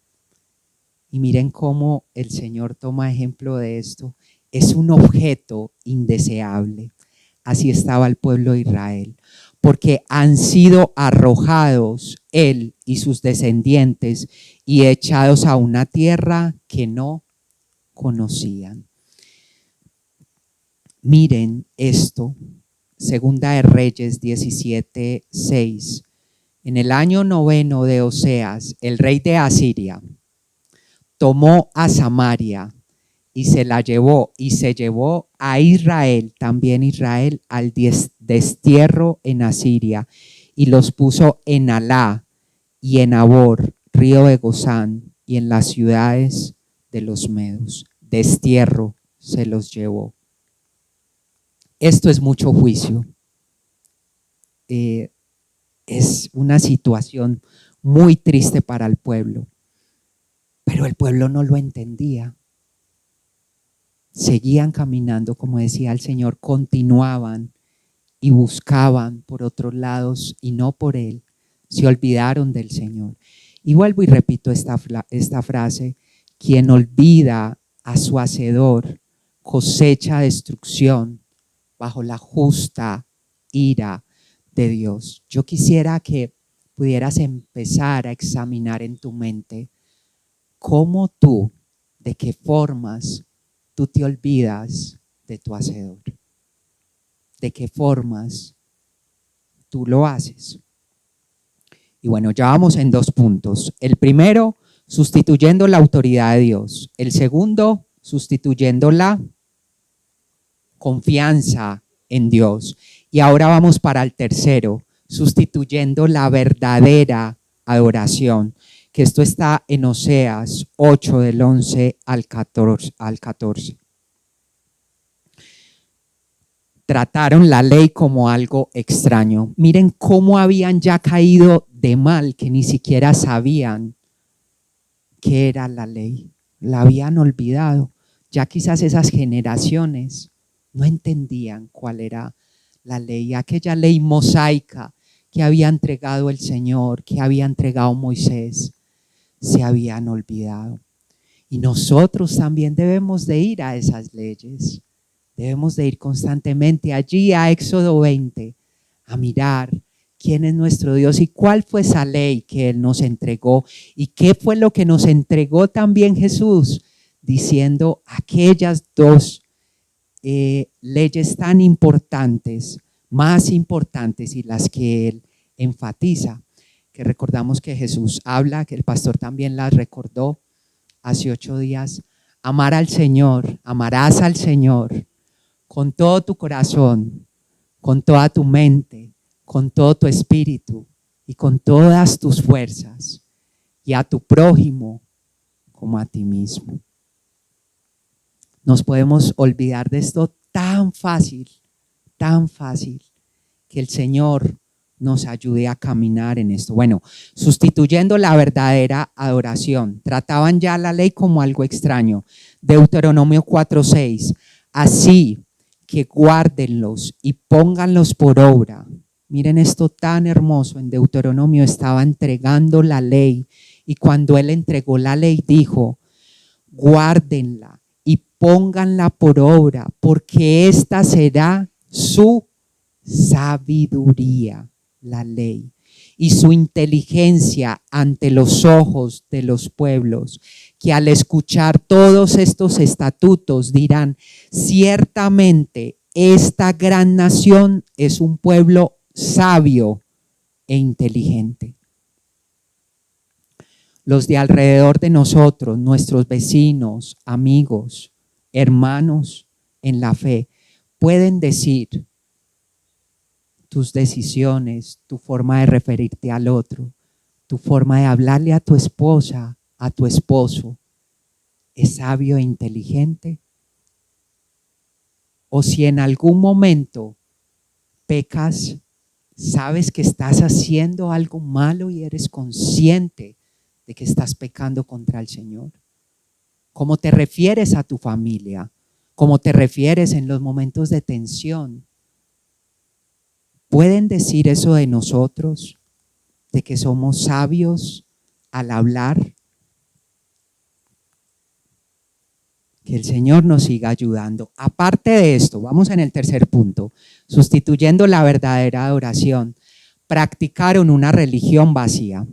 Y miren cómo el Señor toma ejemplo de esto. Es un objeto indeseable. Así estaba el pueblo de Israel, porque han sido arrojados él y sus descendientes y echados a una tierra que no conocían. Miren esto, Segunda de Reyes 17:6. En el año 9 de Oseas, el rey de Asiria tomó a Samaria y se la llevó, y se llevó a Israel, también Israel, al destierro en Asiria, y los puso en Alá y en Abor, río de Gozán, y en las ciudades de los medos. Destierro se los llevó. Esto es mucho juicio. Es una situación muy triste para el pueblo, pero el pueblo no lo entendía. Seguían caminando, como decía el Señor, continuaban y buscaban por otros lados y no por Él. Se olvidaron del Señor. Y vuelvo y repito esta frase: quien olvida a su hacedor cosecha destrucción bajo la justa ira de Dios. Yo quisiera que pudieras empezar a examinar en tu mente cómo tú, de qué formas tú te olvidas de tu hacedor, de qué formas tú lo haces. Y bueno, ya vamos en 2 puntos. El primero, sustituyendo la autoridad de Dios. El segundo, sustituyendo la confianza en Dios. Y ahora vamos para el tercero, sustituyendo la verdadera adoración, que esto está en Oseas 8 del 11 al 14. Trataron la ley como algo extraño. Miren cómo habían ya caído de mal, que ni siquiera sabían qué era la ley. La habían olvidado. Ya quizás esas generaciones no entendían cuál era la ley, aquella ley mosaica que había entregado el Señor, que había entregado Moisés. Se habían olvidado. Y nosotros también debemos de ir a esas leyes. Debemos de ir constantemente allí a Éxodo 20 a mirar quién es nuestro Dios y cuál fue esa ley que Él nos entregó y qué fue lo que nos entregó también Jesús, diciendo aquellas 2 leyes tan importantes, más importantes, y las que Él enfatiza, que recordamos que Jesús habla, que el pastor también las recordó hace 8 días. Amar al Señor, amarás al Señor con todo tu corazón, con toda tu mente, con todo tu espíritu y con todas tus fuerzas, y a tu prójimo como a ti mismo. Nos podemos olvidar de esto tan fácil, que el Señor nos ayude a caminar en esto. Bueno, sustituyendo la verdadera adoración. Trataban ya la ley como algo extraño. Deuteronomio 4:6. Así que guárdenlos y pónganlos por obra. Miren esto tan hermoso. En Deuteronomio estaba entregando la ley, y cuando Él entregó la ley dijo: guárdenla y pónganla por obra, porque esta será su sabiduría, la ley, y su inteligencia ante los ojos de los pueblos, que al escuchar todos estos estatutos dirán: ciertamente esta gran nación es un pueblo sabio e inteligente. Los de alrededor de nosotros, nuestros vecinos, amigos, hermanos en la fe, pueden decir: tus decisiones, tu forma de referirte al otro, tu forma de hablarle a tu esposa, a tu esposo, ¿es sabio e inteligente? O si en algún momento pecas, sabes que estás haciendo algo malo y eres consciente de que estás pecando contra el Señor. ¿Cómo te refieres a tu familia? ¿Cómo te refieres en los momentos de tensión? ¿Pueden decir eso de nosotros, de que somos sabios al hablar? Que el Señor nos siga ayudando. Aparte de esto, vamos en el tercer punto, sustituyendo la verdadera adoración, practicaron una religión vacía.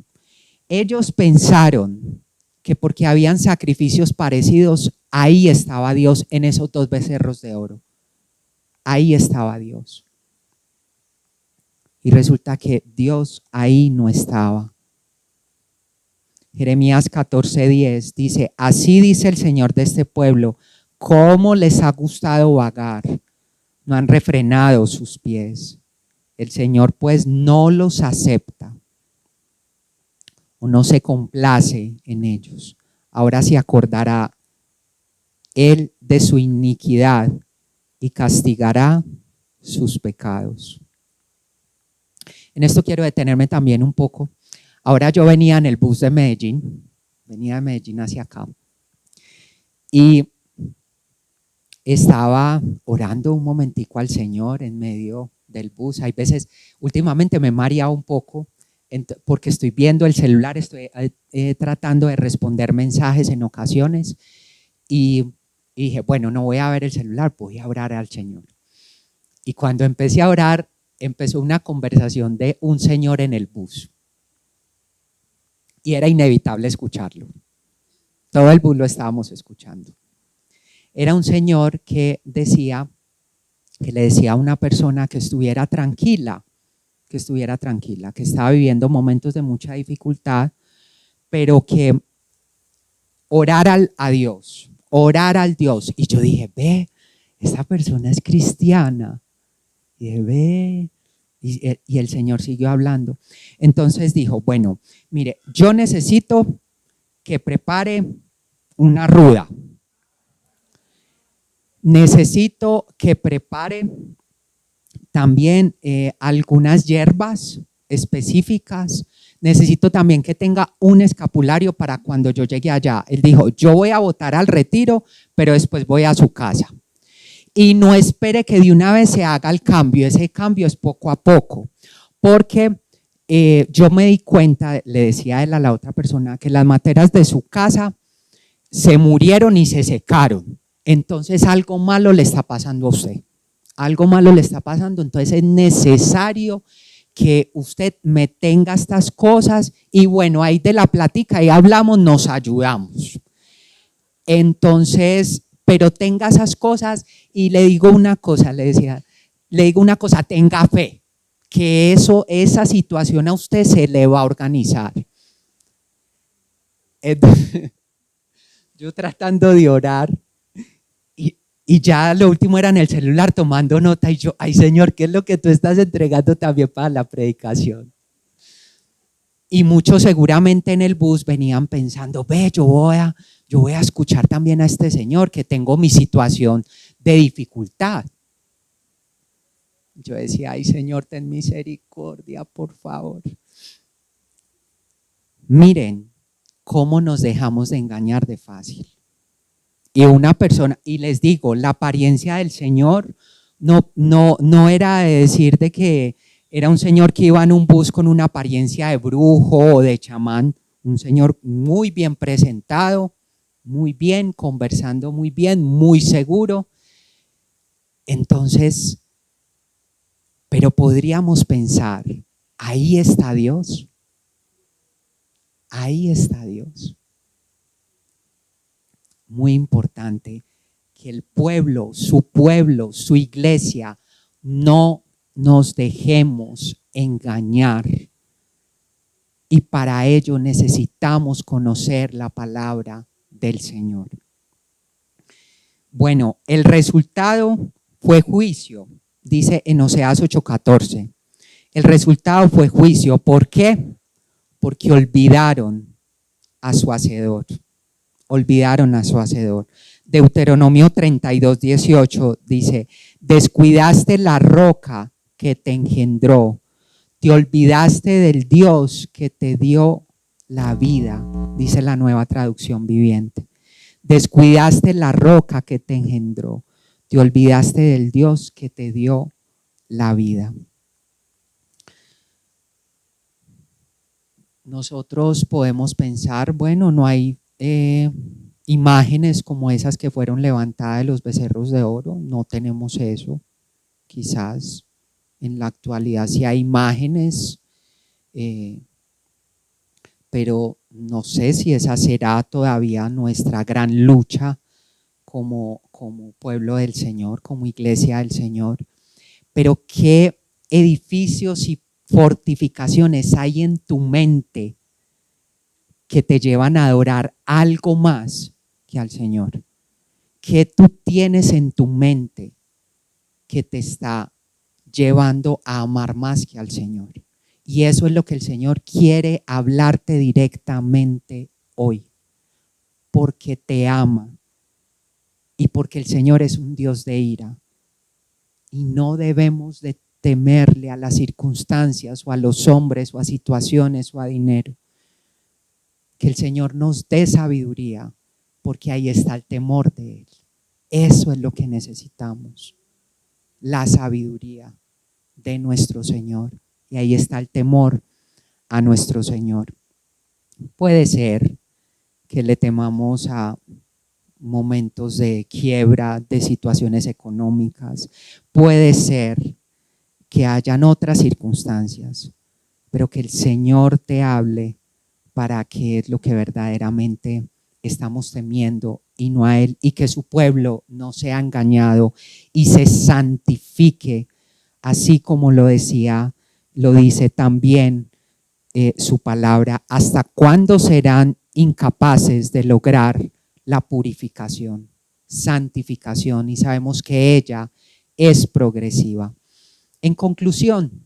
Ellos pensaron que porque habían sacrificios parecidos, ahí estaba Dios en esos 2 becerros de oro. Ahí estaba Dios. Y resulta que Dios ahí no estaba. Jeremías 14:10 dice, así dice el Señor de este pueblo, cómo les ha gustado vagar, no han refrenado sus pies. El Señor pues no los acepta o no se complace en ellos. Ahora se acordará Él de su iniquidad y castigará sus pecados. En esto quiero detenerme también un poco. Ahora yo venía en el bus de Medellín, venía de Medellín hacia acá, y estaba orando un momentico al Señor en medio del bus. Hay veces, últimamente me he mareado un poco porque estoy viendo el celular, estoy tratando de responder mensajes en ocasiones y dije, bueno, no voy a ver el celular, voy a orar al Señor. Y cuando empecé a orar, empezó una conversación de un señor en el bus. Y era inevitable escucharlo. Todo el bus lo estábamos escuchando. Era un señor que le decía a una persona que estuviera tranquila, que estaba viviendo momentos de mucha dificultad, pero que orara a Dios, orar al Dios. Y yo dije, ve, esa persona es cristiana. Y dije, ve. Y el Señor siguió hablando. Entonces dijo, bueno, mire, yo necesito que prepare una ruda. Necesito que prepare también algunas hierbas específicas. Necesito también que tenga un escapulario para cuando yo llegue allá. Él dijo, yo voy a votar al retiro, pero después voy a su casa. Y no espere que de una vez se haga el cambio, ese cambio es poco a poco, porque yo me di cuenta, le decía él a la otra persona, que las materas de su casa se murieron y se secaron, entonces algo malo le está pasando a usted, algo malo le está pasando, entonces es necesario que usted me tenga estas cosas y bueno, ahí de la plática, ahí hablamos, nos ayudamos. Entonces, pero tenga esas cosas y le digo una cosa, tenga fe, que esa situación a usted se le va a organizar. Yo tratando de orar y ya lo último era en el celular tomando nota y yo, ay Señor, ¿qué es lo que tú estás entregando también para la predicación? Y muchos seguramente en el bus venían pensando, ve, yo voy a escuchar también a este señor que tengo mi situación de dificultad. Yo decía, ay Señor, ten misericordia, por favor. Miren cómo nos dejamos de engañar de fácil. Y una persona, y les digo, la apariencia del Señor no era de decir de que era un señor que iba en un bus con una apariencia de brujo o de chamán, un señor muy bien presentado, muy bien, conversando muy bien, muy seguro. Entonces, pero podríamos pensar, ahí está Dios. Ahí está Dios. Muy importante que el pueblo, su iglesia, no nos dejemos engañar. Y para ello necesitamos conocer la palabra del Señor. Bueno, el resultado fue juicio, dice en Oseas 8:14. El resultado fue juicio. ¿Por qué? Porque olvidaron a su hacedor. Olvidaron a su hacedor. Deuteronomio 32:18 dice, descuidaste la roca que te engendró, te olvidaste del Dios que te dio la vida, dice la Nueva Traducción Viviente. Descuidaste la roca que te engendró, te olvidaste del Dios que te dio la vida. Nosotros podemos pensar, bueno, no hay imágenes como esas que fueron levantadas de los becerros de oro, no tenemos eso. Quizás en la actualidad sí hay imágenes, pero no sé si esa será todavía nuestra gran lucha como pueblo del Señor, como iglesia del Señor. Pero qué edificios y fortificaciones hay en tu mente que te llevan a adorar algo más que al Señor. ¿Qué tú tienes en tu mente que te está llevando a amar más que al Señor? Y eso es lo que el Señor quiere hablarte directamente hoy, porque te ama y porque el Señor es un Dios de ira. Y no debemos de temerle a las circunstancias o a los hombres o a situaciones o a dinero. Que el Señor nos dé sabiduría, porque ahí está el temor de Él. Eso es lo que necesitamos, la sabiduría de nuestro Señor. Y ahí está el temor a nuestro Señor. Puede ser que le temamos a momentos de quiebra, de situaciones económicas. Puede ser que hayan otras circunstancias, pero que el Señor te hable para qué es lo que verdaderamente estamos temiendo y no a Él, y que su pueblo no sea engañado y se santifique, así como lo dice también su palabra. ¿Hasta cuándo serán incapaces de lograr la purificación, santificación? Y sabemos que ella es progresiva. En conclusión,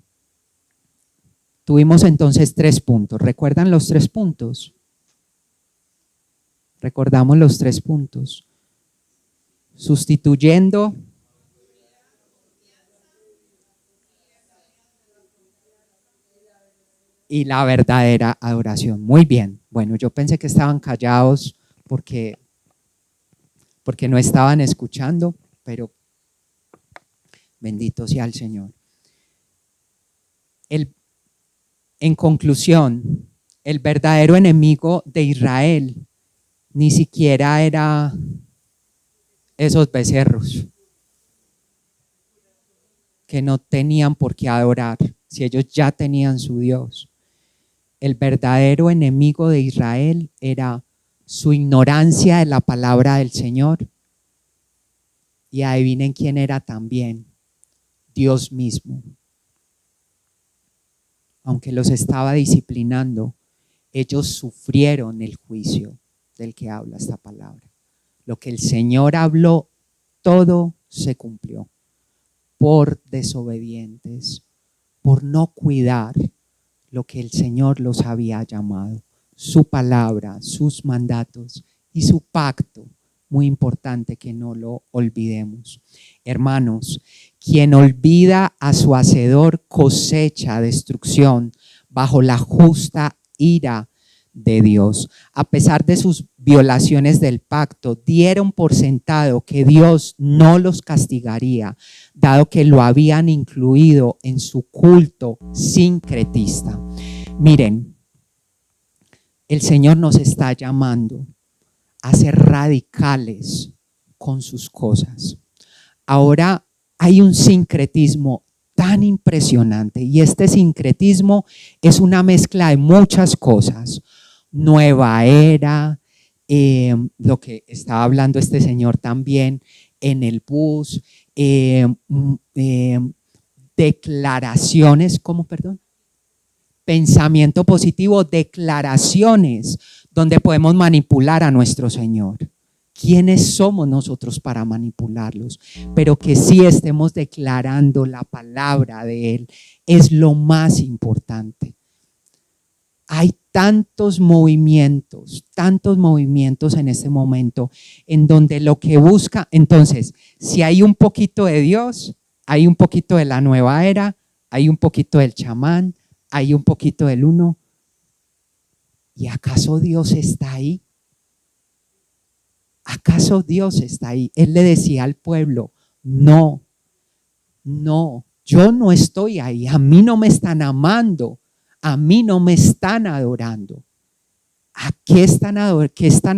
tuvimos entonces 3 puntos. ¿Recuerdan los 3 puntos? Recordamos los 3 puntos. Sustituyendo y la verdadera adoración. Muy bien. Bueno, yo pensé que estaban callados porque no estaban escuchando, pero bendito sea el Señor. En conclusión, el verdadero enemigo de Israel ni siquiera era esos becerros que no tenían por qué adorar, si ellos ya tenían su Dios. El verdadero enemigo de Israel era su ignorancia de la palabra del Señor. Y adivinen quién era también, Dios mismo. Aunque los estaba disciplinando, ellos sufrieron el juicio del que habla esta palabra. Lo que el Señor habló, todo se cumplió por desobedientes, por no cuidar lo que el Señor los había llamado, su palabra, sus mandatos y su pacto. Muy importante que no lo olvidemos. Hermanos, quien olvida a su hacedor cosecha destrucción bajo la justa ira de Dios. A pesar de sus violaciones del pacto, dieron por sentado que Dios no los castigaría, dado que lo habían incluido en su culto sincretista. Miren, el Señor nos está llamando a ser radicales con sus cosas. Ahora hay un sincretismo tan impresionante, y este sincretismo es una mezcla de muchas cosas. Nueva era, lo que estaba hablando este señor también en el bus, declaraciones, ¿cómo, perdón? Pensamiento positivo, declaraciones donde podemos manipular a nuestro Señor. ¿Quiénes somos nosotros para manipularlos? Pero que sí estemos declarando la palabra de Él es lo más importante. Hay tantos movimientos en este momento en donde lo que busca, entonces, si hay un poquito de Dios, hay un poquito de la nueva era, hay un poquito del chamán, hay un poquito del uno. ¿Y acaso Dios está ahí? ¿Acaso Dios está ahí? Él le decía al pueblo, no, yo no estoy ahí, a mí no me están amando, a mí no me están adorando. ¿A qué están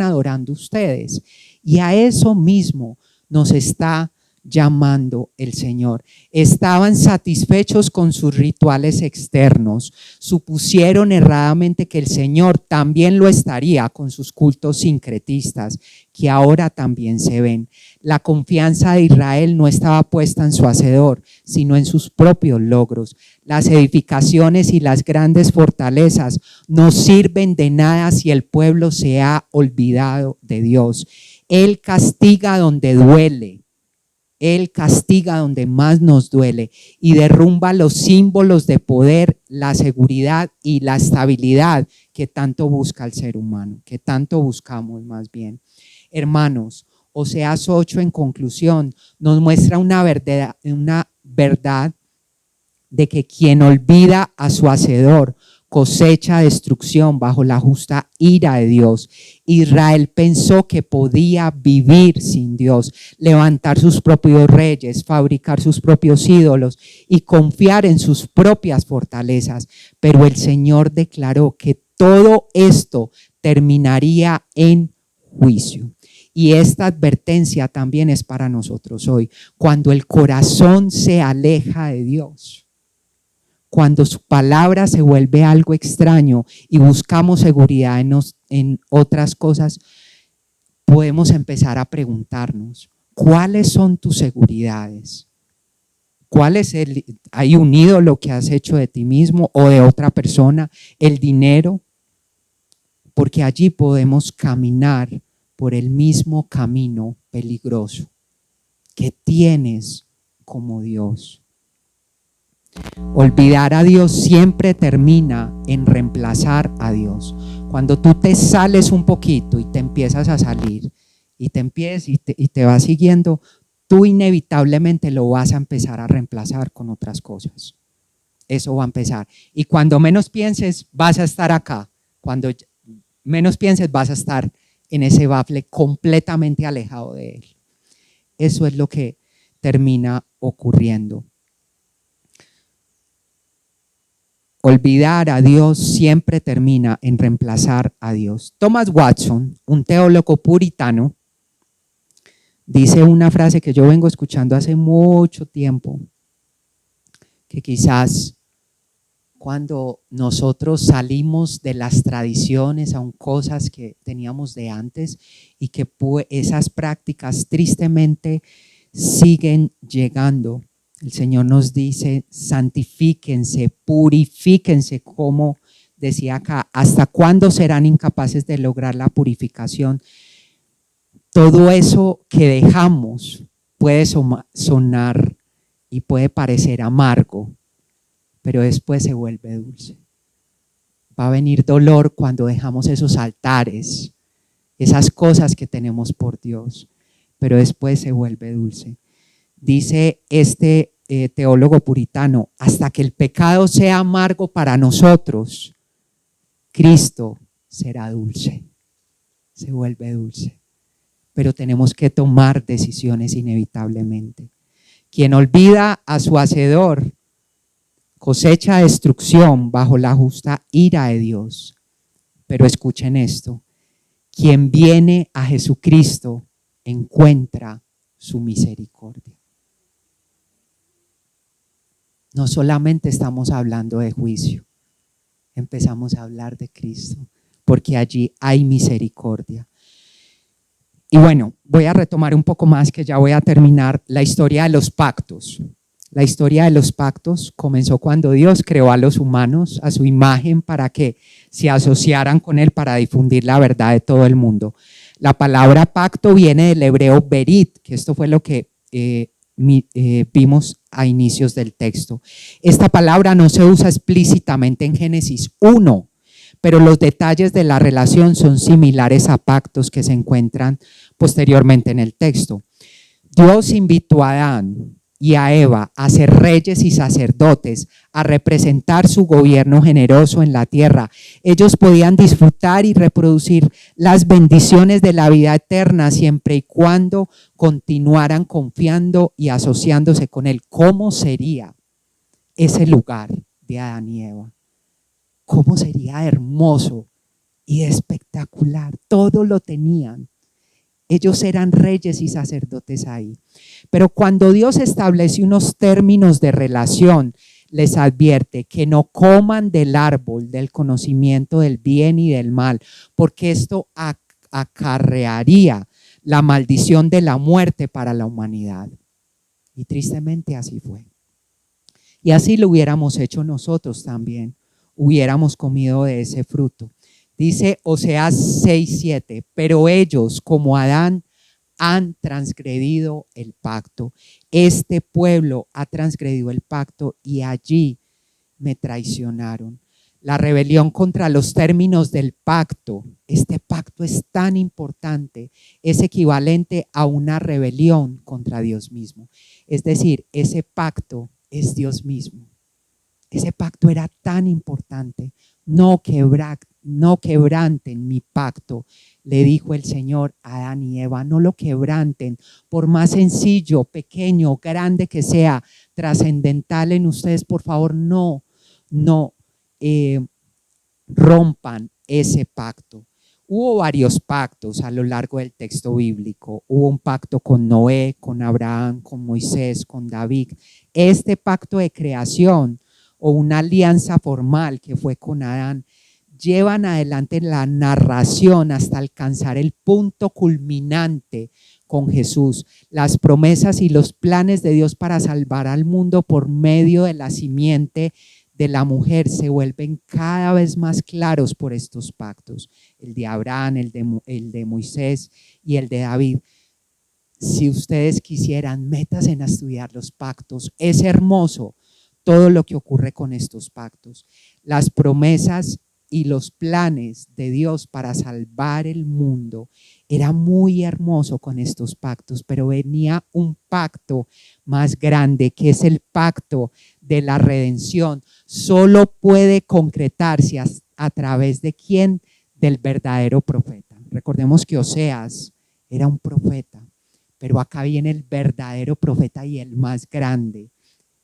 adorando ustedes? Y a eso mismo nos está llamando el Señor. Estaban satisfechos con sus rituales externos, supusieron erradamente que el Señor también lo estaría con sus cultos sincretistas, que ahora también se ven. La confianza de Israel no estaba puesta en su hacedor, sino en sus propios logros. Las edificaciones y las grandes fortalezas no sirven de nada si el pueblo se ha olvidado de Dios. Él castiga donde duele. Él castiga donde más nos duele y derrumba los símbolos de poder, la seguridad y la estabilidad que tanto busca el ser humano, que tanto buscamos más bien. Hermanos, Oseas 8 en conclusión nos muestra una verdad de que quien olvida a su hacedor cosecha destrucción bajo la justa ira de Dios. Israel pensó que podía vivir sin Dios, levantar sus propios reyes, fabricar sus propios ídolos y confiar en sus propias fortalezas. Pero el Señor declaró que todo esto terminaría en juicio. Y esta advertencia también es para nosotros hoy. Cuando el corazón se aleja de Dios, cuando su palabra se vuelve algo extraño y buscamos seguridad en otras cosas, podemos empezar a preguntarnos, ¿cuáles son tus seguridades? ¿Hay un ídolo que has hecho de ti mismo o de otra persona? ¿El dinero? Porque allí podemos caminar por el mismo camino peligroso que tienes como Dios. Olvidar a Dios siempre termina en reemplazar a Dios. Cuando tú te sales un poquito y te empiezas a salir y te vas siguiendo, tú inevitablemente lo vas a empezar a reemplazar con otras cosas. Eso va a empezar. Y cuando menos pienses, vas a estar acá. Cuando menos pienses, vas a estar en ese bafle completamente alejado de Él. Eso es lo que termina ocurriendo. Olvidar a Dios siempre termina en reemplazar a Dios. Thomas Watson, un teólogo puritano, dice una frase que yo vengo escuchando hace mucho tiempo, que quizás cuando nosotros salimos de las tradiciones, aun cosas que teníamos de antes, y que esas prácticas tristemente siguen llegando, el Señor nos dice, santifíquense, purifíquense, como decía acá, ¿hasta cuándo serán incapaces de lograr la purificación? Todo eso que dejamos puede sonar y puede parecer amargo, pero después se vuelve dulce. Va a venir dolor cuando dejamos esos altares, esas cosas que tenemos por Dios, pero después se vuelve dulce. Dice este teólogo puritano, hasta que el pecado sea amargo para nosotros, Cristo será dulce, se vuelve dulce. Pero tenemos que tomar decisiones inevitablemente. Quien olvida a su hacedor cosecha destrucción bajo la justa ira de Dios. Pero escuchen esto, quien viene a Jesucristo encuentra su misericordia. No solamente estamos hablando de juicio, empezamos a hablar de Cristo, porque allí hay misericordia. Y bueno, voy a retomar un poco más, que ya voy a terminar, la historia de los pactos. La historia de los pactos comenzó cuando Dios creó a los humanos a su imagen para que se asociaran con Él para difundir la verdad de todo el mundo. La palabra pacto viene del hebreo berit, que esto fue lo que vimos a inicios del texto. Esta palabra no se usa explícitamente en Génesis 1, pero los detalles de la relación son similares a pactos que se encuentran posteriormente en el texto. Dios invitó a Adán y a Eva a ser reyes y sacerdotes, a representar su gobierno generoso en la tierra. Ellos podían disfrutar y reproducir las bendiciones de la vida eterna siempre y cuando continuaran confiando y asociándose con Él. ¿Cómo sería ese lugar de Adán y Eva? ¿Cómo sería hermoso y espectacular. Todo lo tenían. Ellos eran reyes y sacerdotes ahí. Pero cuando Dios establece unos términos de relación, les advierte que no coman del árbol del conocimiento del bien y del mal, porque esto acarrearía la maldición de la muerte para la humanidad. Y tristemente así fue. Y así lo hubiéramos hecho nosotros también, hubiéramos comido de ese fruto. Dice Oseas 6:7, pero ellos, como Adán, han transgredido el pacto. Este pueblo ha transgredido el pacto y allí me traicionaron. La rebelión contra los términos del pacto, este pacto es tan importante, es equivalente a una rebelión contra Dios mismo. Es decir, ese pacto es Dios mismo. Ese pacto era tan importante. No quebranten mi pacto, le dijo el Señor a Adán y Eva. No lo quebranten, por más sencillo, pequeño, grande que sea, trascendental en ustedes, por favor, no rompan ese pacto. Hubo varios pactos a lo largo del texto bíblico. Hubo un pacto con Noé, con Abraham, con Moisés, con David. Este pacto de creación o una alianza formal que fue con Adán, llevan adelante la narración hasta alcanzar el punto culminante con Jesús. Las promesas y los planes de Dios para salvar al mundo por medio de la simiente de la mujer se vuelven cada vez más claros por estos pactos. El de Abraham, el de Moisés y el de David. Si ustedes quisieran, métanse a estudiar los pactos. Es hermoso todo lo que ocurre con estos pactos. Las promesas y los planes de Dios para salvar el mundo era muy hermoso con estos pactos, pero venía un pacto más grande, que es el pacto de la redención. Solo puede concretarse a través de quién, del verdadero profeta. Recordemos que Oseas era un profeta, pero acá viene el verdadero profeta y el más grande,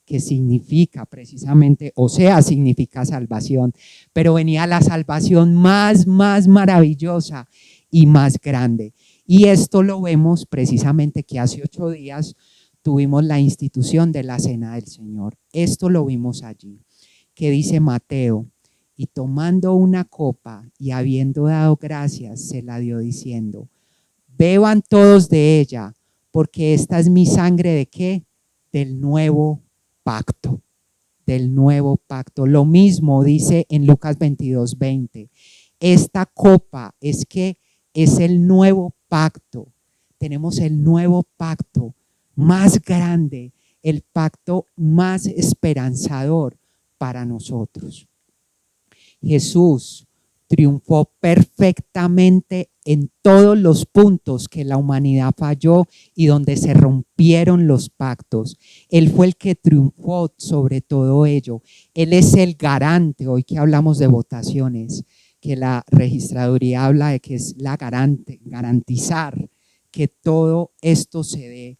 que significa precisamente, Oseas significa salvación, pero venía la salvación más maravillosa y más grande. Y esto lo vemos precisamente que hace 8 días tuvimos la institución de la Cena del Señor. Esto lo vimos allí, que dice Mateo, y tomando una copa y habiendo dado gracias, se la dio diciendo, beban todos de ella, porque esta es mi sangre ¿de qué? Del nuevo pacto, del nuevo pacto. Lo mismo dice en Lucas 22:20. Esta copa es que es el nuevo pacto. Tenemos el nuevo pacto más grande, el pacto más esperanzador para nosotros. Jesús triunfó perfectamente en todos los puntos que la humanidad falló y donde se rompieron los pactos. Él fue el que triunfó sobre todo ello. Él es el garante, hoy que hablamos de votaciones, que la registraduría habla de que es la garantizar que todo esto se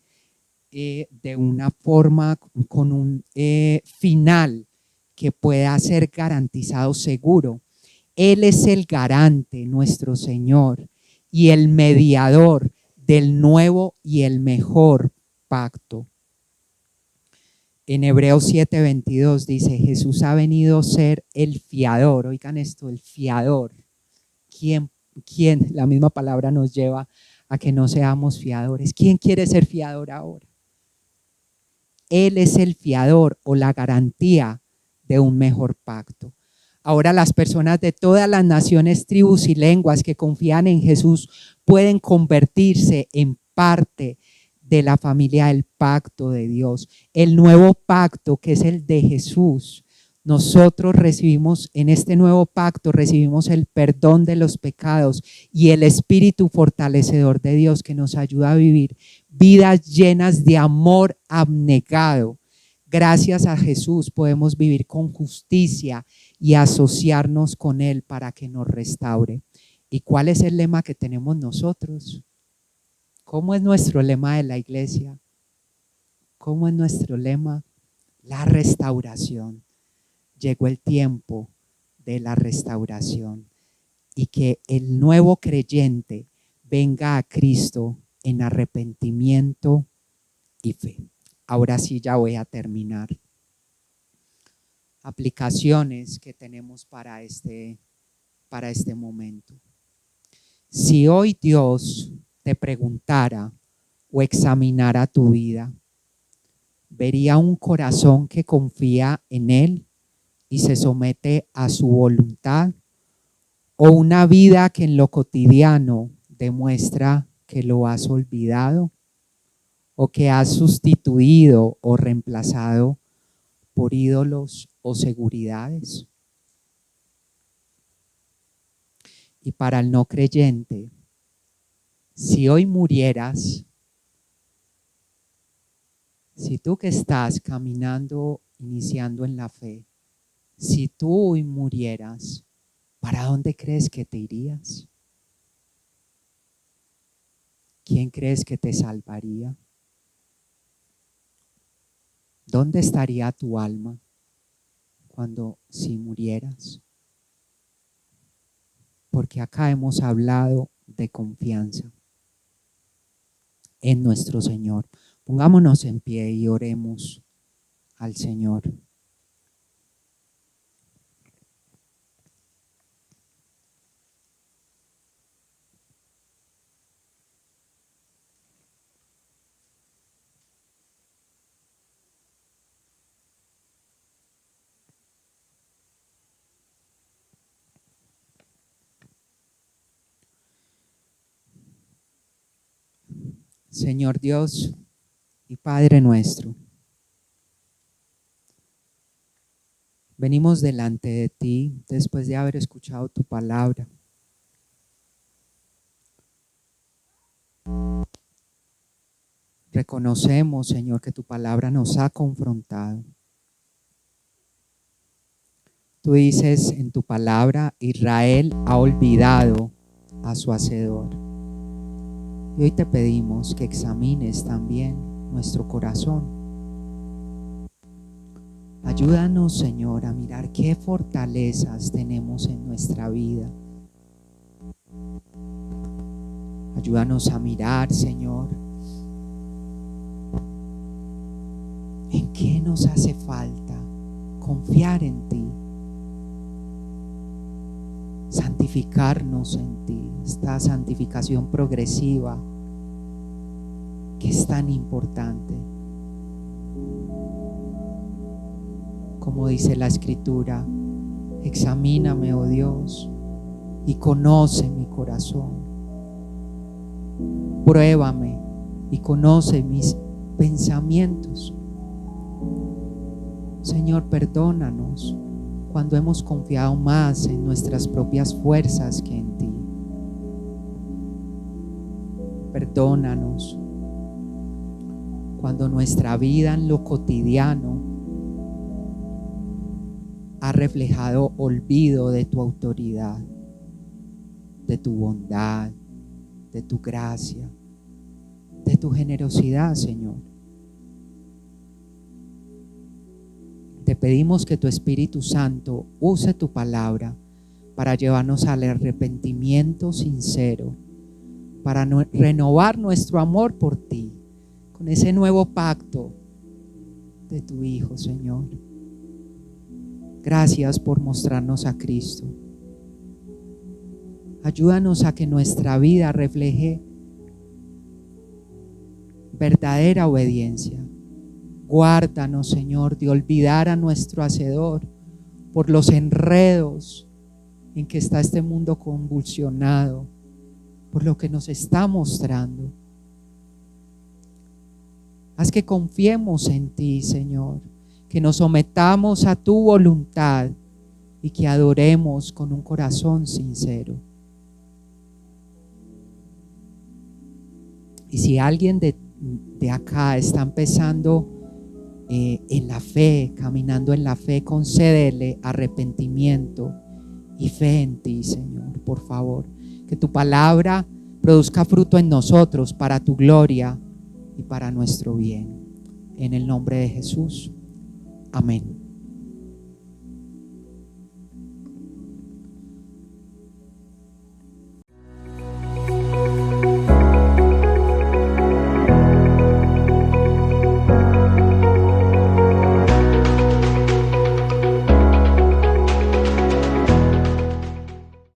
dé de una forma con un final que pueda ser garantizado seguro. Él es el garante, nuestro Señor, y el mediador del nuevo y el mejor pacto. En Hebreos 7:22 dice, Jesús ha venido a ser el fiador. Oigan esto, el fiador. ¿Quién? La misma palabra nos lleva a que no seamos fiadores. ¿Quién quiere ser fiador ahora? Él es el fiador o la garantía de un mejor pacto. Ahora las personas de todas las naciones, tribus y lenguas que confían en Jesús pueden convertirse en parte de la familia del pacto de Dios. El nuevo pacto, que es el de Jesús. Nosotros recibimos, en este nuevo pacto, recibimos el perdón de los pecados y el espíritu fortalecedor de Dios que nos ayuda a vivir vidas llenas de amor abnegado. Gracias a Jesús podemos vivir con justicia y asociarnos con Él para que nos restaure. ¿Y cuál es el lema que tenemos nosotros? ¿Cómo es nuestro lema de la iglesia? ¿Cómo es nuestro lema? La restauración. Llegó el tiempo de la restauración. y que el nuevo creyente venga a Cristo en arrepentimiento y fe. Ahora sí ya voy a terminar. Aplicaciones que tenemos para este momento. Si hoy Dios te preguntara o examinara tu vida, vería un corazón que confía en Él y se somete a su voluntad, o una vida que en lo cotidiano demuestra que lo has olvidado o que has sustituido o reemplazado por ídolos o seguridades. Y para el no creyente, si hoy murieras, si tú que estás caminando, iniciando en la fe, si tú hoy murieras, ¿para dónde crees que te irías? ¿Quién crees que te salvaría? ¿Dónde estaría tu alma si murieras? Porque acá hemos hablado de confianza en nuestro Señor. Pongámonos en pie y oremos al Señor. Señor Dios y Padre nuestro, venimos delante de ti después de haber escuchado tu palabra. Reconocemos, Señor, que tu palabra nos ha confrontado. Tú dices en tu palabra, Israel ha olvidado a su Hacedor. Y hoy te pedimos que examines también nuestro corazón. Ayúdanos, Señor, a mirar qué fortalezas tenemos en nuestra vida. Ayúdanos a mirar, Señor, en qué nos hace falta confiar en ti, santificarnos en ti, esta santificación progresiva que es tan importante. Como dice la Escritura, examíname, oh Dios, y conoce mi corazón. Pruébame y conoce mis pensamientos. Señor, perdónanos cuando hemos confiado más en nuestras propias fuerzas que en ti. Perdónanos cuando nuestra vida en lo cotidiano ha reflejado olvido de tu autoridad, de tu bondad, de tu gracia, de tu generosidad, Señor. Te pedimos que tu Espíritu Santo use tu palabra para llevarnos al arrepentimiento sincero, para renovar nuestro amor por ti, con ese nuevo pacto de tu Hijo, Señor. Gracias por mostrarnos a Cristo. Ayúdanos a que nuestra vida refleje verdadera obediencia. Guárdanos, Señor, de olvidar a nuestro Hacedor por los enredos en que está este mundo convulsionado, por lo que nos está mostrando. Haz que confiemos en ti, Señor, que nos sometamos a tu voluntad y que adoremos con un corazón sincero. Y si alguien de acá está empezando en la fe, caminando en la fe, concédele arrepentimiento y fe en ti, Señor, por favor. Que tu palabra produzca fruto en nosotros para tu gloria y para nuestro bien. En el nombre de Jesús. Amén.